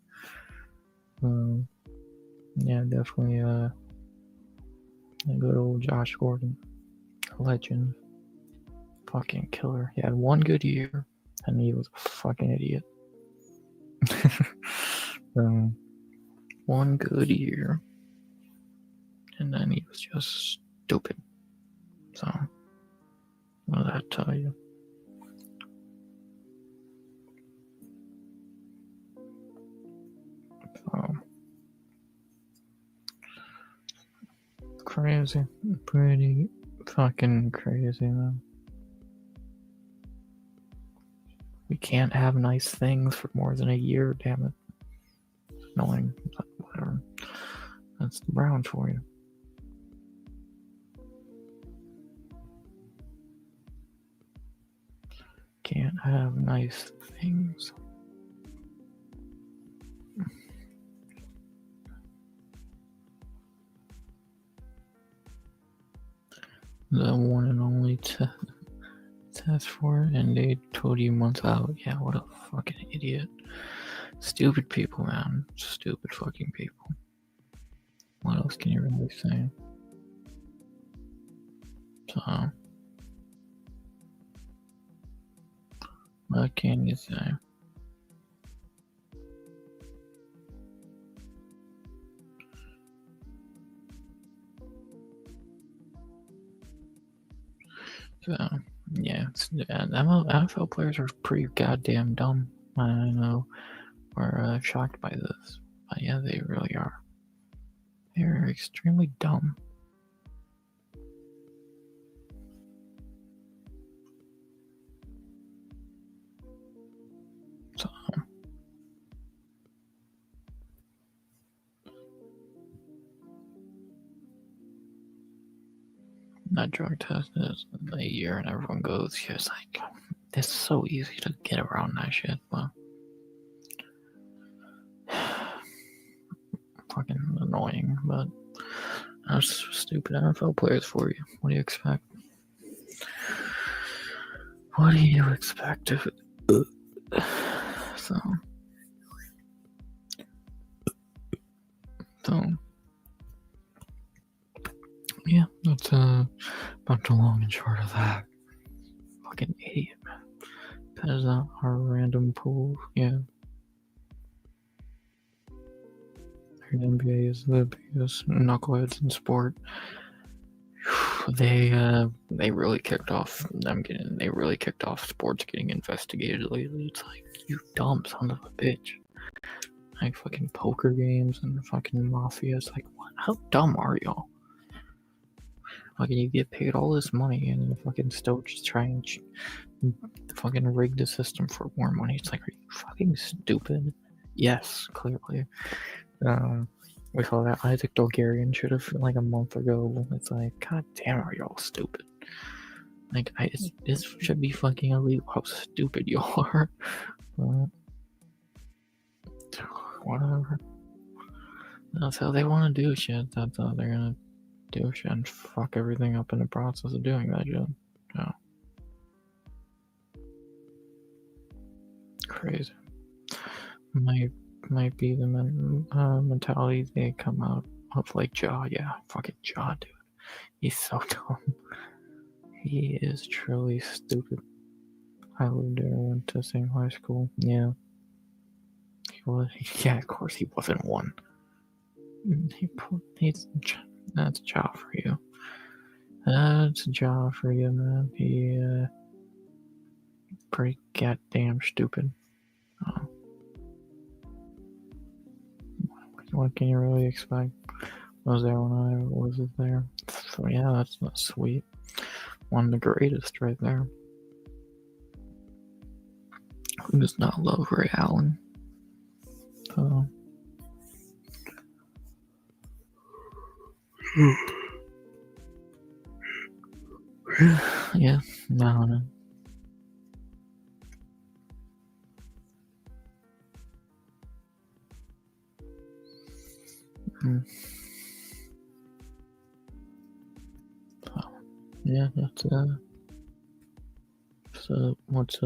Yeah, definitely a good old Josh Gordon. Legend. Fucking killer. He had one good year, and he was a fucking idiot. One good year, and then he was just stupid. So, what did that tell you? So, crazy. Pretty fucking crazy, man. We can't have nice things for more than a year, damn it. Annoying, but whatever. That's the Browns for you. Can't have nice things. The one and only test for it, and they told you months out. Yeah, what a fucking idiot. Stupid people, man. Stupid fucking people. What else can you really say? So, what can you say? So, yeah, NFL players are pretty goddamn dumb. I know. We're shocked by this. But yeah, they really are. They're extremely dumb. So, that drug test is a year, and everyone goes, yes, like, it's so easy to get around that shit, but fucking annoying. But that's stupid NFL players for you. What do you expect? What do you expect if it? So, yeah, that's about the long and short of that. Fucking idiot, man. That is not our random pool. Yeah. The NBA is the biggest knuckleheads in sport. They really kicked off sports getting investigated lately. It's like, you dumb son of a bitch. Like fucking poker games and fucking mafia. It's like, what? How dumb are y'all? Fucking you get paid all this money and you fucking still just try and fucking rig the system for more money. It's like, are you fucking stupid? Yes, clearly. We saw that Isaac Dolgarian should have like a month ago. It's like, god damn, are y'all stupid? Like, this should be fucking illegal. How stupid you are. Whatever. That's how they want to do shit. That's how they're gonna do shit and fuck everything up in the process of doing that shit. Yeah. Crazy. Might be the mentality they come out of, like Ja. Yeah, fucking Ja, dude. He's so dumb. He is truly stupid. I lived there, went to same high school. Yeah. Yeah, of course he wasn't one. That's Ja for you. That's Ja for you, man. He, pretty goddamn stupid. What can you really expect? I was there when I was there. So yeah, that's not sweet. One of the greatest right there. Who does not love Ray Allen? So yeah, no. Mm. Yeah, that's so what's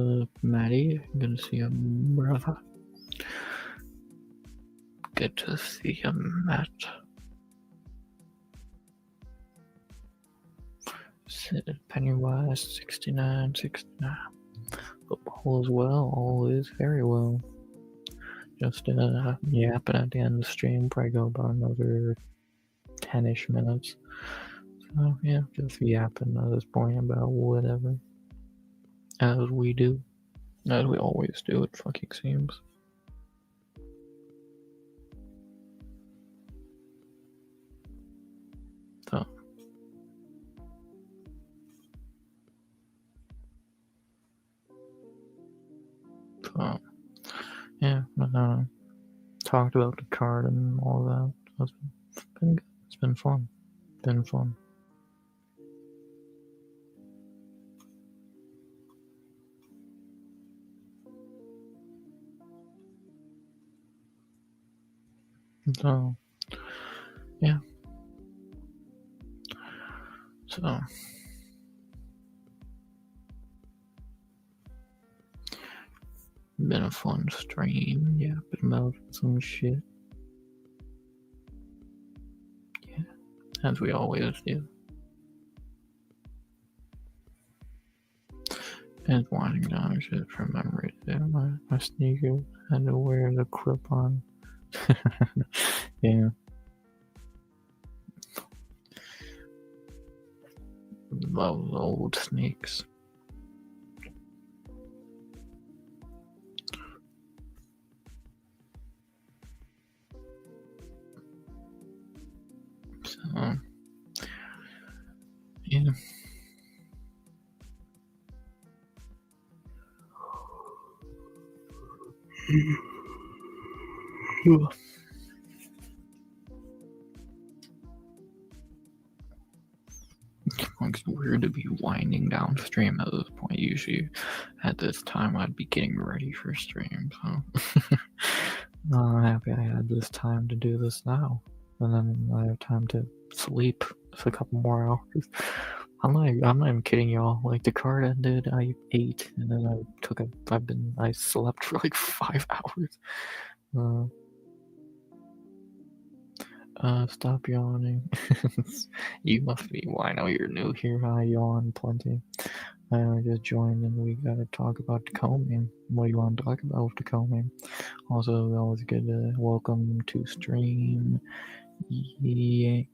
Maddie? I'm gonna see him, brother. Good to see him, Matt. Pennywise 69. All is well, all is very well. Just yapping at the end of the stream, probably go about another 10-ish minutes. So yeah, just yapping at this point about whatever. As we do. As we always do, it fucking seems. So. So. Yeah, talked about the card and all that. So it's been good. It's been fun. Been fun. So, yeah. So, been a fun stream. Yeah, been about some shit. Yeah, as we always do. And winding down shit from memory. My sneaker had to wear the clip on. Yeah. Love old sneaks. So, yeah. It's weird to be winding down stream at this point. Usually, at this time, I'd be getting ready for stream. So, I'm happy I had this time to do this now, and then I have time to sleep for a couple more hours. I'm not even kidding y'all. Like the card ended, I ate, and then I slept for like 5 hours. Stop yawning. You must be. Well, I know you're new here. I yawn plenty. I just joined and we gotta talk about the combing. What do you want to talk about with the combing? Also, always good to welcome to stream Yang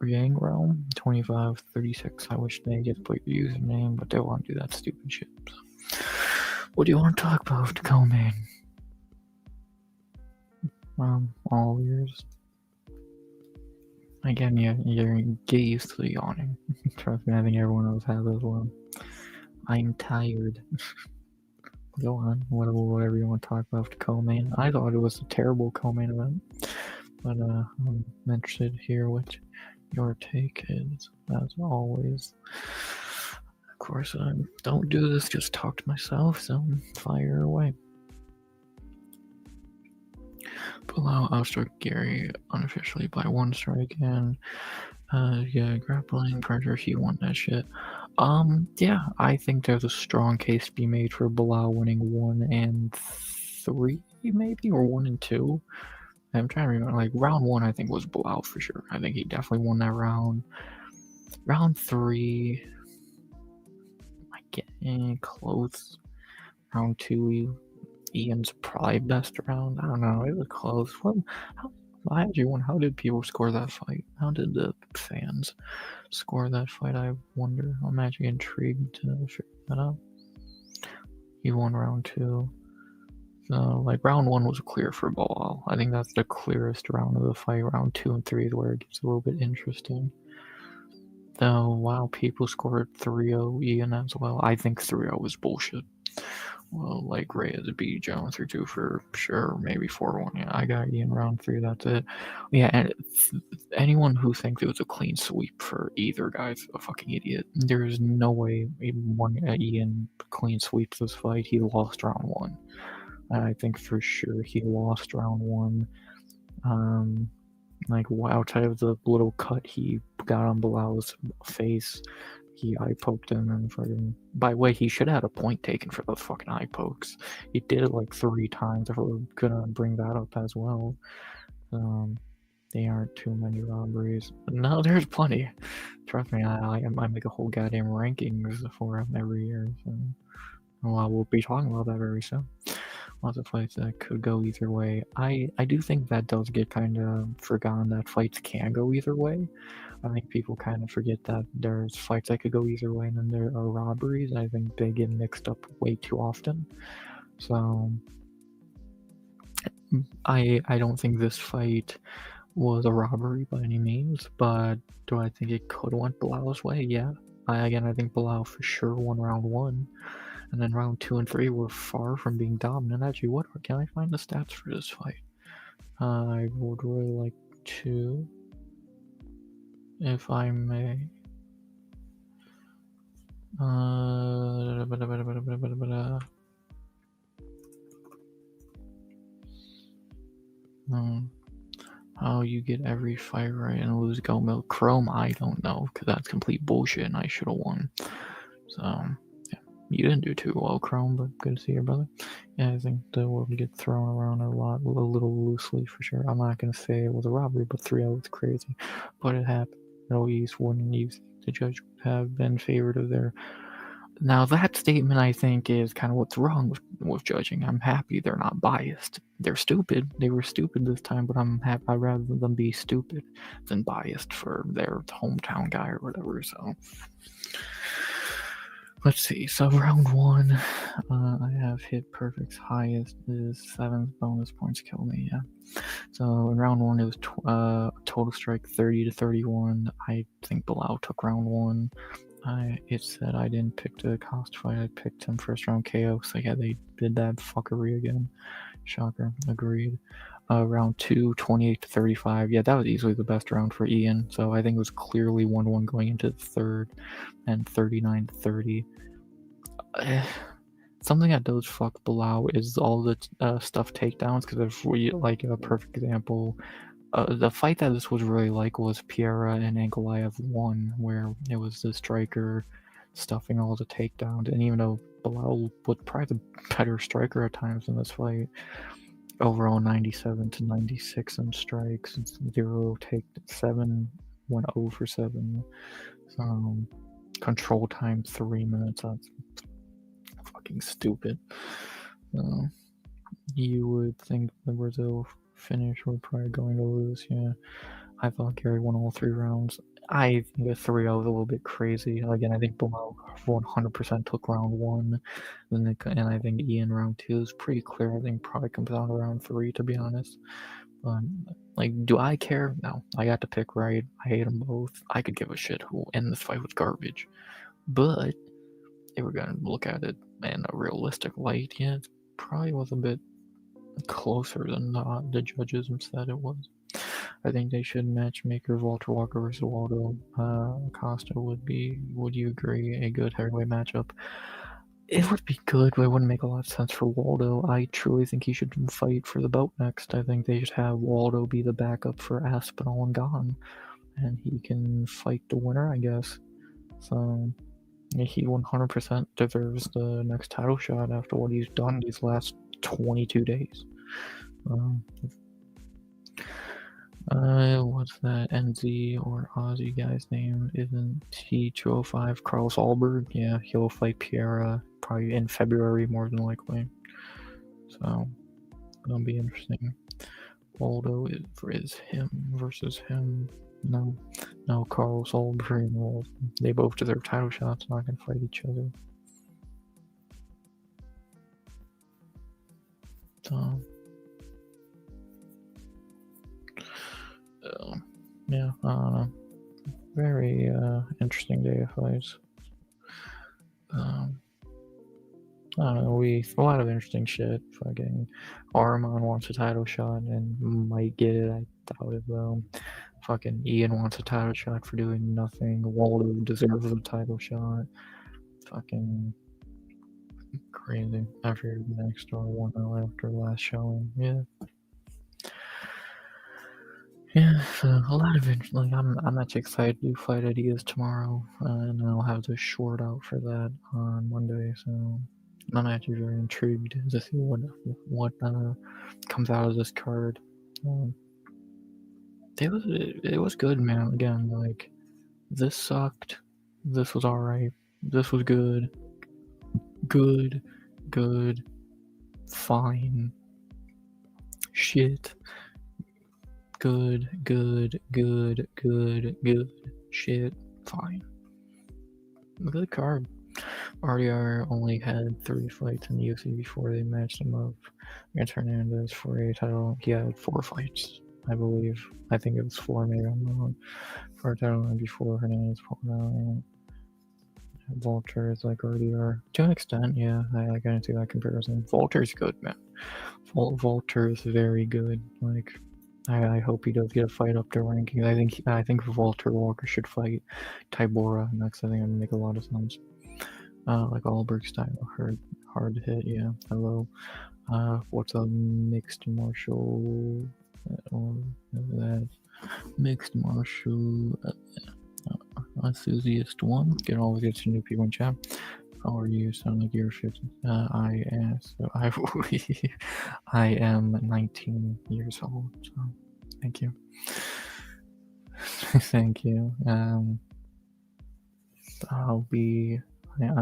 Realm 2536. I wish they just put your username, but they won't do that stupid shit. So. What do you want to talk about with the combing? All ears. Again, you're get used to the yawning. Trust me, I think everyone else has as well. I'm tired. Go on, whatever you want to talk about the co-main. I thought it was a terrible co-main event, but I'm interested to hear what your take is, as always. Of course, I don't do this, just talk to myself, so fire away. Below, outstruck Gary unofficially by 1 strike, and yeah, grappling pressure, he won that shit. Yeah, I think there's a strong case to be made for Bilal winning 1 and 3, maybe, or 1 and 2. I'm trying to remember. Like round 1, I think was Bilal for sure. I think he definitely won that round. Round 3, I get close. Round 2, Ian's probably best round. I don't know. It was close. How did people score that fight? How did the fans score that fight? I wonder. I'm actually intrigued to figure that out. He won round 2. So, like, round 1 was clear for Bilal. I think that's the clearest round of the fight. Round 2 and 3 is where it gets a little bit interesting. Though, wow, people scored 3-0 Ian as well. I think 3-0 was bullshit. Well, like Reyes beat Jones 3-2 for sure, maybe 4-1. Yeah, I got Ian round 3. That's it. Yeah, and anyone who thinks it was a clean sweep for either guy's a fucking idiot. There is no way Ian clean sweeps this fight. He lost round 1. I think for sure he lost round 1. Like, outside of the little cut he got on Bilal's face, he eye poked him and fucking. By the way, he should have had a point taken for those fucking eye pokes. He did it like 3 times. If we're gonna bring that up as well, they aren't too many robberies. No, there's plenty. Trust me, I make a whole goddamn rankings for them every year. So, well, we'll be talking about that very soon. Lots of fights that could go either way. I do think that does get kind of forgotten that fights can go either way. I think people kind of forget that there's fights that could go either way, and then there are robberies. I think they get mixed up way too often. So I don't think this fight was a robbery by any means, but do I think it could have went Bilal's way? Yeah. I think Bilal for sure won round 1, and then round 2 and 3 were far from being dominant. Actually, what can I find the stats for this fight? I would really like to, if I may. How you get every fight right and lose Gold Milk Chrome? I don't know, because that's complete bullshit, and I should have won. So, yeah. You didn't do too well, Chrome, but good to see you, brother. Yeah, I think the word gets thrown around a little loosely for sure. I'm not gonna say it was a robbery, but 3-0 was crazy. But it happened. Middle East wouldn't use the judge would have been favored of their. Now that statement, I think, is kind of what's wrong with judging. I'm happy they're not biased. They're stupid. They were stupid this time, but I'm happy. I'd rather them be stupid than biased for their hometown guy or whatever. So let's see. So round 1, I have hit perfect's highest is 7 bonus points kill me. Yeah. So in round 1, it was total strike 30-31. I think Bilal took round 1. It said I didn't pick the cost fight. I picked him first round KO. So yeah, they did that fuckery again. Shocker. Agreed. Round 2, 28-35. Yeah, that was easily the best round for Ian. So I think it was clearly 1-1 going into the third, and 39-30. Something that does fuck Bilal is all the stuff takedowns. Because if we like a perfect example. The fight that this was really like was Piera and Ankalaev 1, where it was the striker stuffing all the takedowns, and even though Bilal was probably the better striker at times in this fight, overall 97-96 in strikes, 0 take 7, went 0 for 7. Control time 3 minutes. That's fucking stupid. You would think the Brazil finish we're probably going to lose. Yeah, I thought Gary won all 3 rounds. I think a 3-0 is a little bit crazy. Again, I think Bilal 100% took round 1, and I think Ian round 2 is pretty clear. I think probably comes down to round 3, to be honest. But like, do I care? No, I got to pick right. I hate them both. I could give a shit who end this fight with garbage, but if we're gonna look at it in a realistic light, yeah, it probably was a bit closer than the judges said it was. I think they should matchmaker Walter Walker versus Waldo Costa would you agree, a good heavyweight matchup? It would be good, but it wouldn't make a lot of sense for Waldo. I truly think he should fight for the belt next. I think they should have Waldo be the backup for Aspinall and Gane, and he can fight the winner, I guess. So he 100% deserves the next title shot after what he's done these last 22 days. What's that NZ or Aussie guy's name? Isn't he 205? Carlos Alberg? Yeah, he'll fight Piera probably in February, more than likely. So, that'll be interesting. Waldo is him versus him. No, Carlos Alberg. Well, they both deserve title shots, not gonna fight each other. So, yeah, very interesting day of fights. I don't know, a lot of interesting shit. Fucking Arman wants a title shot and might get it. I doubt it though. Fucking Ian wants a title shot for doing nothing. Waldo deserves a title shot. Fucking crazy. After next door 1-0 after last showing. Yeah. Yeah, so a lot of it. Like I'm actually excited to do flight ideas tomorrow, and I'll have the short out for that on Monday. So I'm actually very intrigued to see what comes out of this card. Um, it was good, man. Again, like this sucked. This was alright. This was good. Good. Good. Fine. Shit. Good. Good. Good. Good. Good. Shit. Fine. Good card. RDR only had 3 fights in the UFC before they matched him up against Hernandez for a title. He had 4 fights, I believe. I think it was 4, maybe I'm wrong. For a title before Hernandez pulled out. And Volter is like RDR. To an extent, yeah, I can see that comparison. Volter's good, man. Volter is very good. Like, I hope he does get a fight up to rankings. I think Walter Walker should fight Tybura next. I think it would make a lot of sense. Like Alberg style, hard to hit. Yeah. Hello. What's a mixed martial? Or that mixed martial enthusiast one. Get all the new people in chat. How are you? Sound like you're 50. I am 19 years old. So thank you. Thank you. I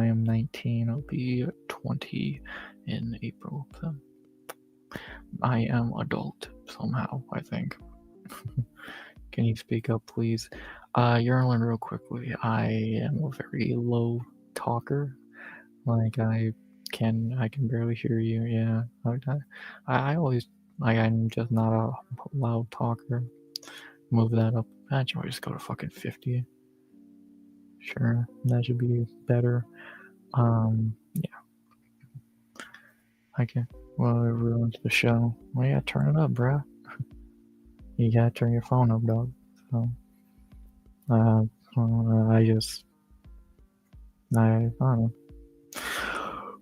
am 19. I'll be 20 in April. So I am adult somehow, I think. Can you speak up, please? Yerlin, real quickly. I am a very low talker. Like I can barely hear you. Yeah. I always I'm just not a loud talker. Move that up. Actually, I'll just go to fucking 50. Sure, that should be better. Yeah. Okay. Well, it ruins the show. Well, yeah, turn it up, bruh. You gotta turn your phone up, dog. So, I don't know. I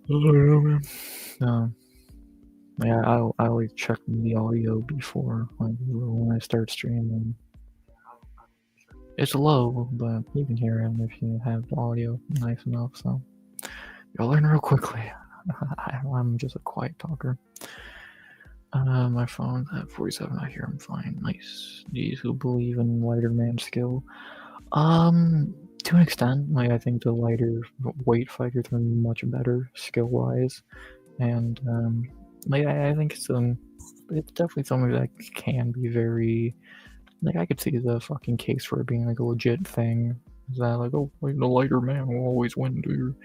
don't know, man. Yeah, I always check the audio before, like, when I start streaming. It's low, but you can hear him if you have the audio nice enough, so. You'll learn real quickly. I'm just a quiet talker. My phone's at 47. I hear him fine. Nice. These who believe in lighter man skill. To an extent, like I think the lighter weight fighters are much better skill wise, and like I think it's definitely something that can be very, like I could see the fucking case for it being like a legit thing. Is that like, oh, like the lighter man will always win, dude?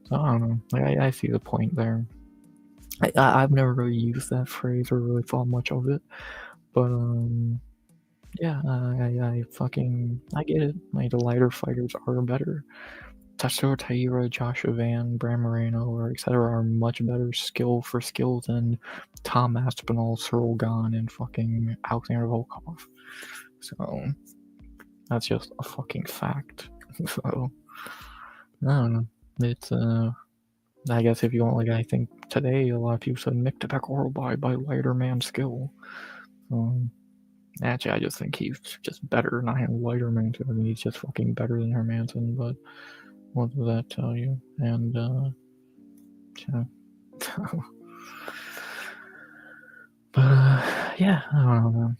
So I don't know. Like I see the point there. I've never really used that phrase or really thought much of it, but yeah, I get it. Like the lighter fighters are better. Tatsuro Taira, Joshua Van, Bram Moreno, or etc. are much better skill for skill than Tom Aspinall, Cyril Gahn, and fucking Alexander Volkov. So that's just a fucking fact. So I don't know. It's I guess if you want, like, I think today a lot of people said Mick Tepekoro by lighter man skill. Actually, I just think he's just better, not him lighter man skill. I mean, he's just fucking better than Hermanson, but what does that tell you? And, yeah. But, yeah, I don't know, man.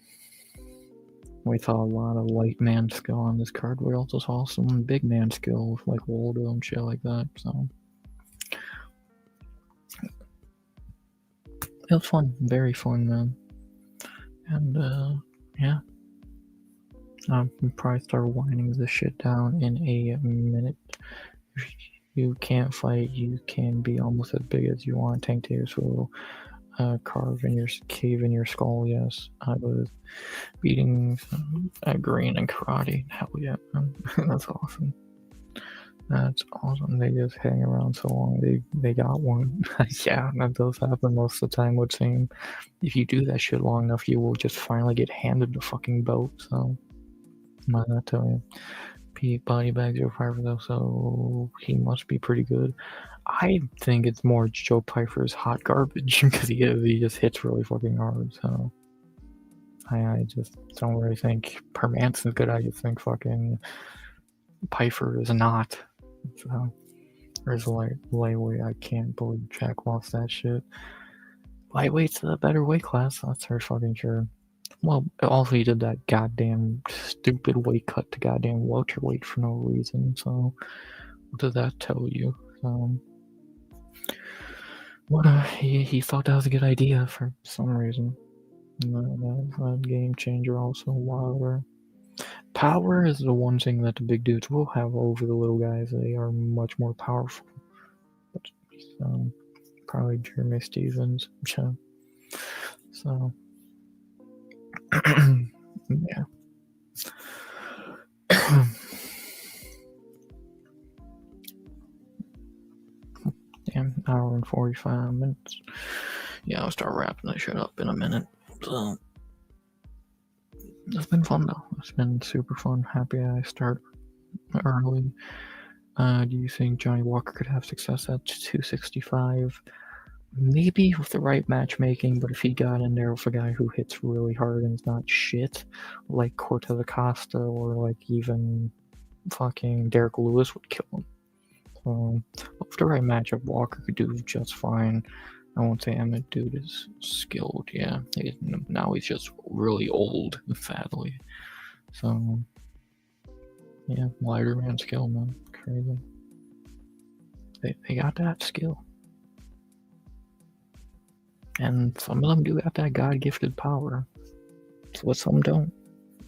We saw a lot of light man skill on this card. We also saw some big man skill with, like, Waldo and shit like that, so. It was fun, very fun, man. And yeah, I'll probably start winding this shit down in a minute. If you can't fight, you can be almost as big as you want. Tank tears will cave in your skull. Yes, I was beating green and karate. Hell yeah, man. That's awesome. That's awesome. They just hang around so long. They got one. Yeah, that does happen most of the time, would seem. If you do that shit long enough, you will just finally get handed the fucking belt. So, might not tell you. Pete body bags are Pfeiffer though, so he must be pretty good. I think it's more Joe Pfeiffer's hot garbage because he just hits really fucking hard. So I just don't really think Hermansson's good. I just think fucking Pfeiffer is not. So there's lightweight. I can't believe Jack lost that shit. Lightweight's a better weight class. That's for fucking sure. Well, also he did that goddamn stupid weight cut to goddamn welterweight for no reason. So what does that tell you? He thought that was a good idea for some reason. That game changer also. Wilder. Power is the one thing that the big dudes will have over the little guys. They are much more powerful. So probably Jeremy Stevens. So yeah. Damn, hour and 45 minutes. Yeah, I'll start wrapping this shit up in a minute. So it's been fun though. It's been super fun. Happy I start early. Do you think Johnny Walker could have success at 265? Maybe with the right matchmaking, but if he got in there with a guy who hits really hard and is not shit, like Cortez Acosta or like even fucking Derek Lewis would kill him. So with the right matchup, Walker could do just fine. I won't say Emmett dude is skilled, yeah. Now he's just really old, sadly. So yeah, lighter man skill, man. Crazy. They got that skill. And some of them do have that God-gifted power. But some don't.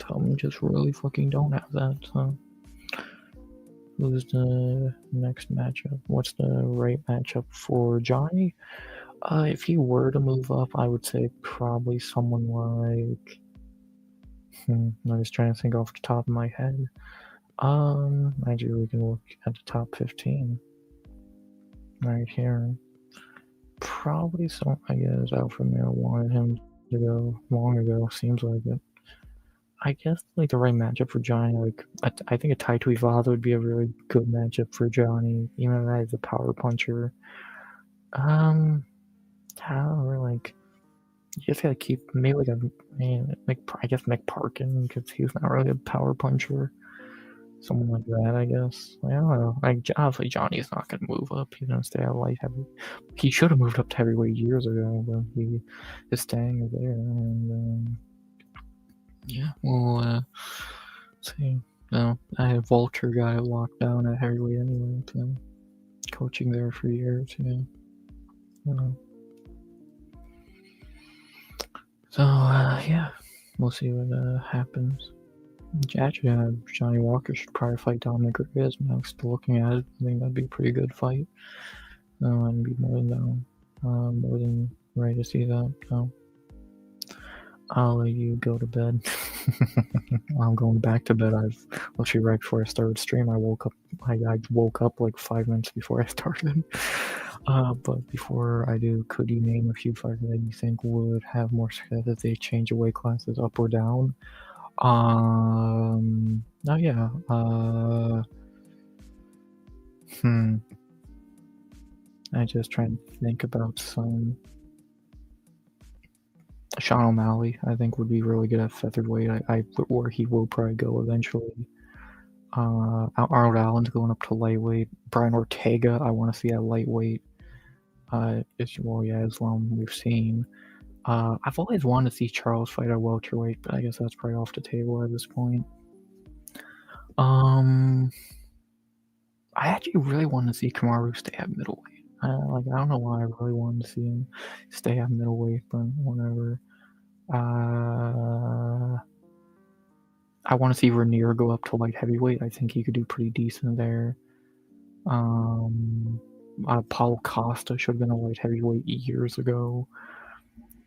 Some just really fucking don't have that, so. Who's the next matchup? What's the right matchup for Johnny? If he were to move up, I would say probably someone like... I'm just trying to think off the top of my head. Actually, we can look at the top 15. Right here. Probably some, I guess, Alpha Male wanted him to go long ago, seems like it. I guess, like, the right matchup for Johnny, like, I think a Tai Tuivasa would be a really good matchup for Johnny, even though he's a power puncher. However, like, you just gotta keep, maybe like I guess McParkin, because he's not really a power puncher. Someone like that, I guess. Like, I don't know. Like, obviously, Johnny's not gonna move up. He's gonna stay at light heavy. He should have moved up to heavyweight years ago, but he is staying there. And yeah, well, see. No, I have Walter got it locked down at heavyweight anyway. So coaching there for years, yeah. So yeah, we'll see what happens. Actually, Johnny Walker should probably fight Dominic Reyes next. Looking at it, I think that'd be a pretty good fight. I'd be more than down, more than ready to see that. So I'll let you go to bed. I'm going back to bed. I've actually right before I started stream. I woke up. I woke up like 5 minutes before I started. But before I do, could you name a few fighters that you think would have more success if they change weight classes up or down? Oh yeah. I just trying to think about some. Sean O'Malley, I think, would be really good at featherweight. Or he will probably go eventually. Arnold Allen's going up to lightweight. Brian Ortega, I want to see at lightweight. Islam we've seen. I've always wanted to see Charles fight at welterweight, but I guess that's probably off the table at this point. I actually really want to see Kamaru stay at middleweight. I don't know why I really wanted to see him stay at middleweight, but whatever. I want to see Ranier go up to light heavyweight. I think he could do pretty decent there. Paulo Costa should have been a light heavyweight years ago.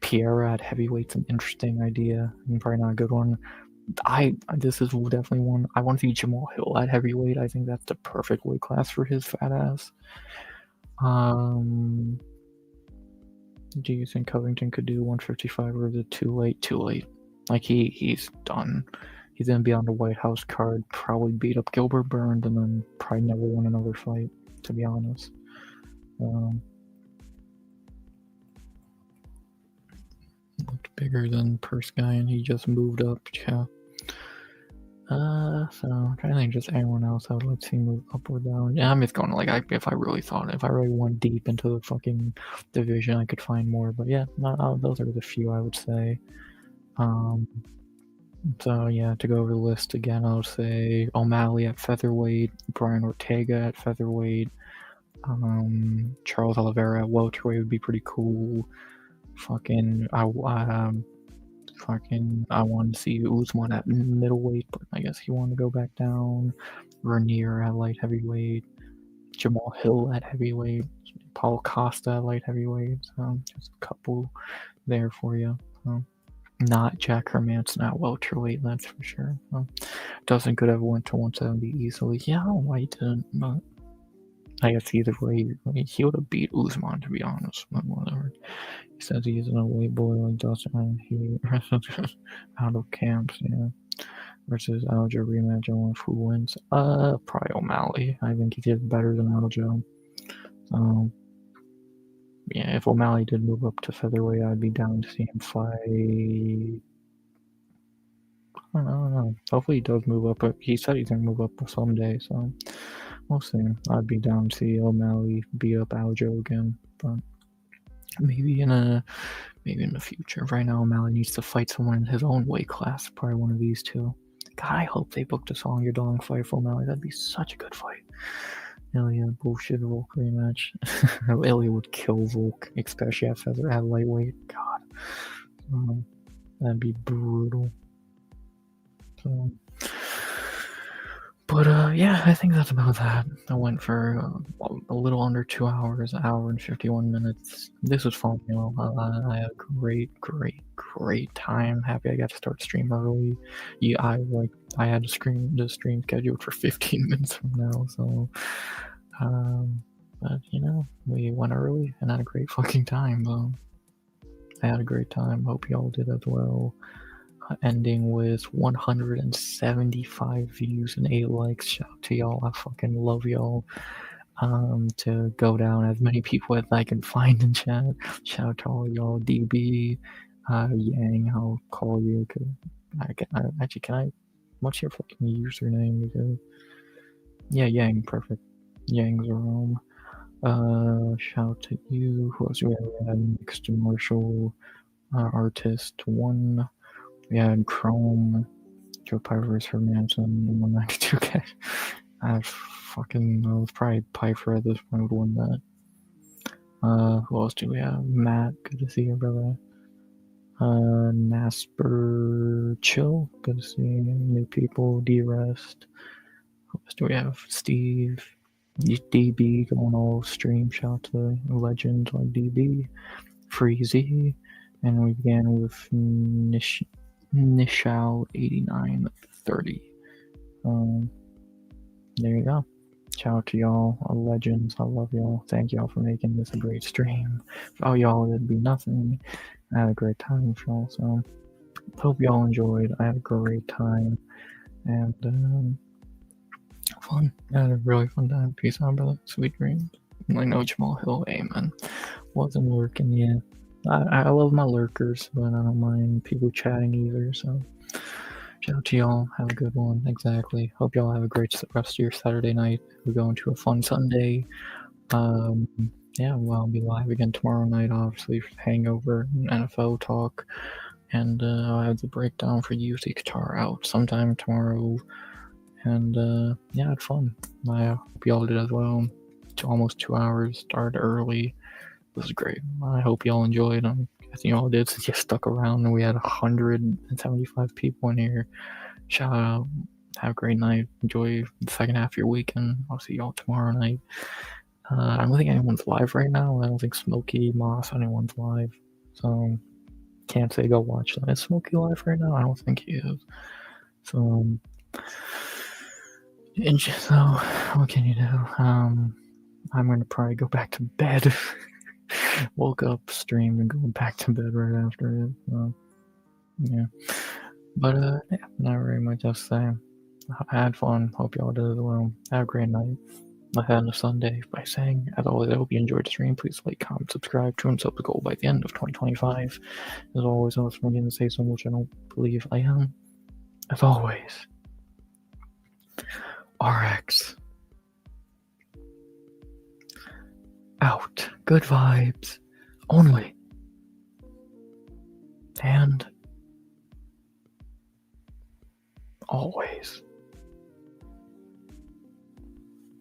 Pierre at heavyweight's an interesting idea, and probably not a good one. This is definitely one. I want to see Jamal Hill at heavyweight. I think that's the perfect weight class for his fat ass. Do you think Covington could do 155, or is it too late? Too late. Like, he's done. He's gonna be on the White House card, probably beat up Gilbert Burns, and then probably never win another fight, to be honest. looked bigger than Purse Guy, and he just moved up. Yeah. So I'm trying to think just anyone else I would like to see move up or down. Yeah, I'm just going like if I really went deep into the fucking division, I could find more. But yeah, those are the few I would say. So yeah, to go over the list again, I would say O'Malley at featherweight, Brian Ortega at featherweight, Charles Oliveira at welterweight would be pretty cool. I wanted to see Usman at middleweight, but I guess he wanted to go back down. Vernier at light heavyweight, Jamal Hill at heavyweight, Paul Costa at light heavyweight. So just a couple there for you. Not Jack Hermanson at welterweight, that's for sure. Dustin could have went to 170 easily. Yeah, I don't know why he didn't, but I guess either way, he would have beat Usman, to be honest. But whatever. He says he's an weight boy like Dustin, and he out of camps, yeah. Versus Aljo rematch, I wonder who wins. Probably O'Malley. I think he did better than Aljo. Yeah, if O'Malley did move up to featherweight, I'd be down to see him fight. I don't know. Hopefully he does move up, but he said he's gonna move up someday, so we'll see. I'd be down to see O'Malley beat up Aljo again, but maybe in the future. Right now, O'Malley needs to fight someone in his own weight class. Probably one of these two. God, I hope they booked a Song Yadong fight for O'Malley. That'd be such a good fight. Ilya bullshit Volk rematch. Ilya would kill Volk, especially at lightweight. God, that'd be brutal. So, but yeah, I think that's about that. I went for a little under 2 hours, an hour and 51 minutes. This was fun, you know. I had a great time. Happy I got to start stream early. Yeah, I had the stream scheduled for 15 minutes from now, so but you know, we went early and had a great fucking time. I had a great time. Hope y'all did as well. Ending with 175 views and 8 likes. Shout out to y'all. I fucking love y'all. To go down as many people as I can find in chat. Shout out to all y'all. DB, Yang, I'll call you. Can I? What's your fucking username? Because yeah, Yang, perfect. Yang's Rome. Shout out to you. Who else do we have? We had Mixed Martial Artist 1. We had Chrome, Joe Piper's for Manson, 192k. I was probably Piper at this point would win that. Who else do we have? Matt, good to see you, brother. Nasper Chill, good to see you. New people, D-Rest. Who else do we have? Steve, DB going all stream. Shout out to legends like DB, Freezy, and we began with Nishal 8930. There you go. Shout out to y'all, legends. I love y'all. Thank y'all for making this a great stream. Without y'all, it'd be nothing. I had a great time with y'all, so hope y'all enjoyed. I had a great time and fun. I had a really fun time. Peace out, brother. Sweet dreams. I know Jamal Hill, amen. Wasn't lurking yet. I love my lurkers, but I don't mind people chatting either, so shout out to y'all. Have a good one. Exactly. Hope y'all have a great rest of your Saturday night. We're going to a fun Sunday. Yeah, well, I'll be live again tomorrow night, obviously, for Hangover and NFL talk. And I'll have the breakdown for UFC Qatar out sometime tomorrow. And yeah, I had fun. I hope y'all did as well. Almost 2 hours, started early. It was great. I hope y'all enjoyed. I think y'all did since you stuck around and we had 175 people in here. Shout out. Have a great night. Enjoy the second half of your weekend. I'll see y'all tomorrow night. I don't think anyone's live right now. I don't think Smokey, Moss, anyone's live. So can't say go watch them. Is Smokey live right now? I don't think he is. So what can you do? I'm gonna probably go back to bed. Woke up, streamed, and going back to bed right after it. So, yeah. But yeah, not very much else to say. I had fun. Hope y'all did as well. Have a great night. I had on a Sunday by saying, as always, I hope you enjoyed the stream. Please like, comment, subscribe, 200 the goal by the end of 2025. As always, I was going to say so much I don't believe I am. As always, RX. Out. Good vibes. Only. And always.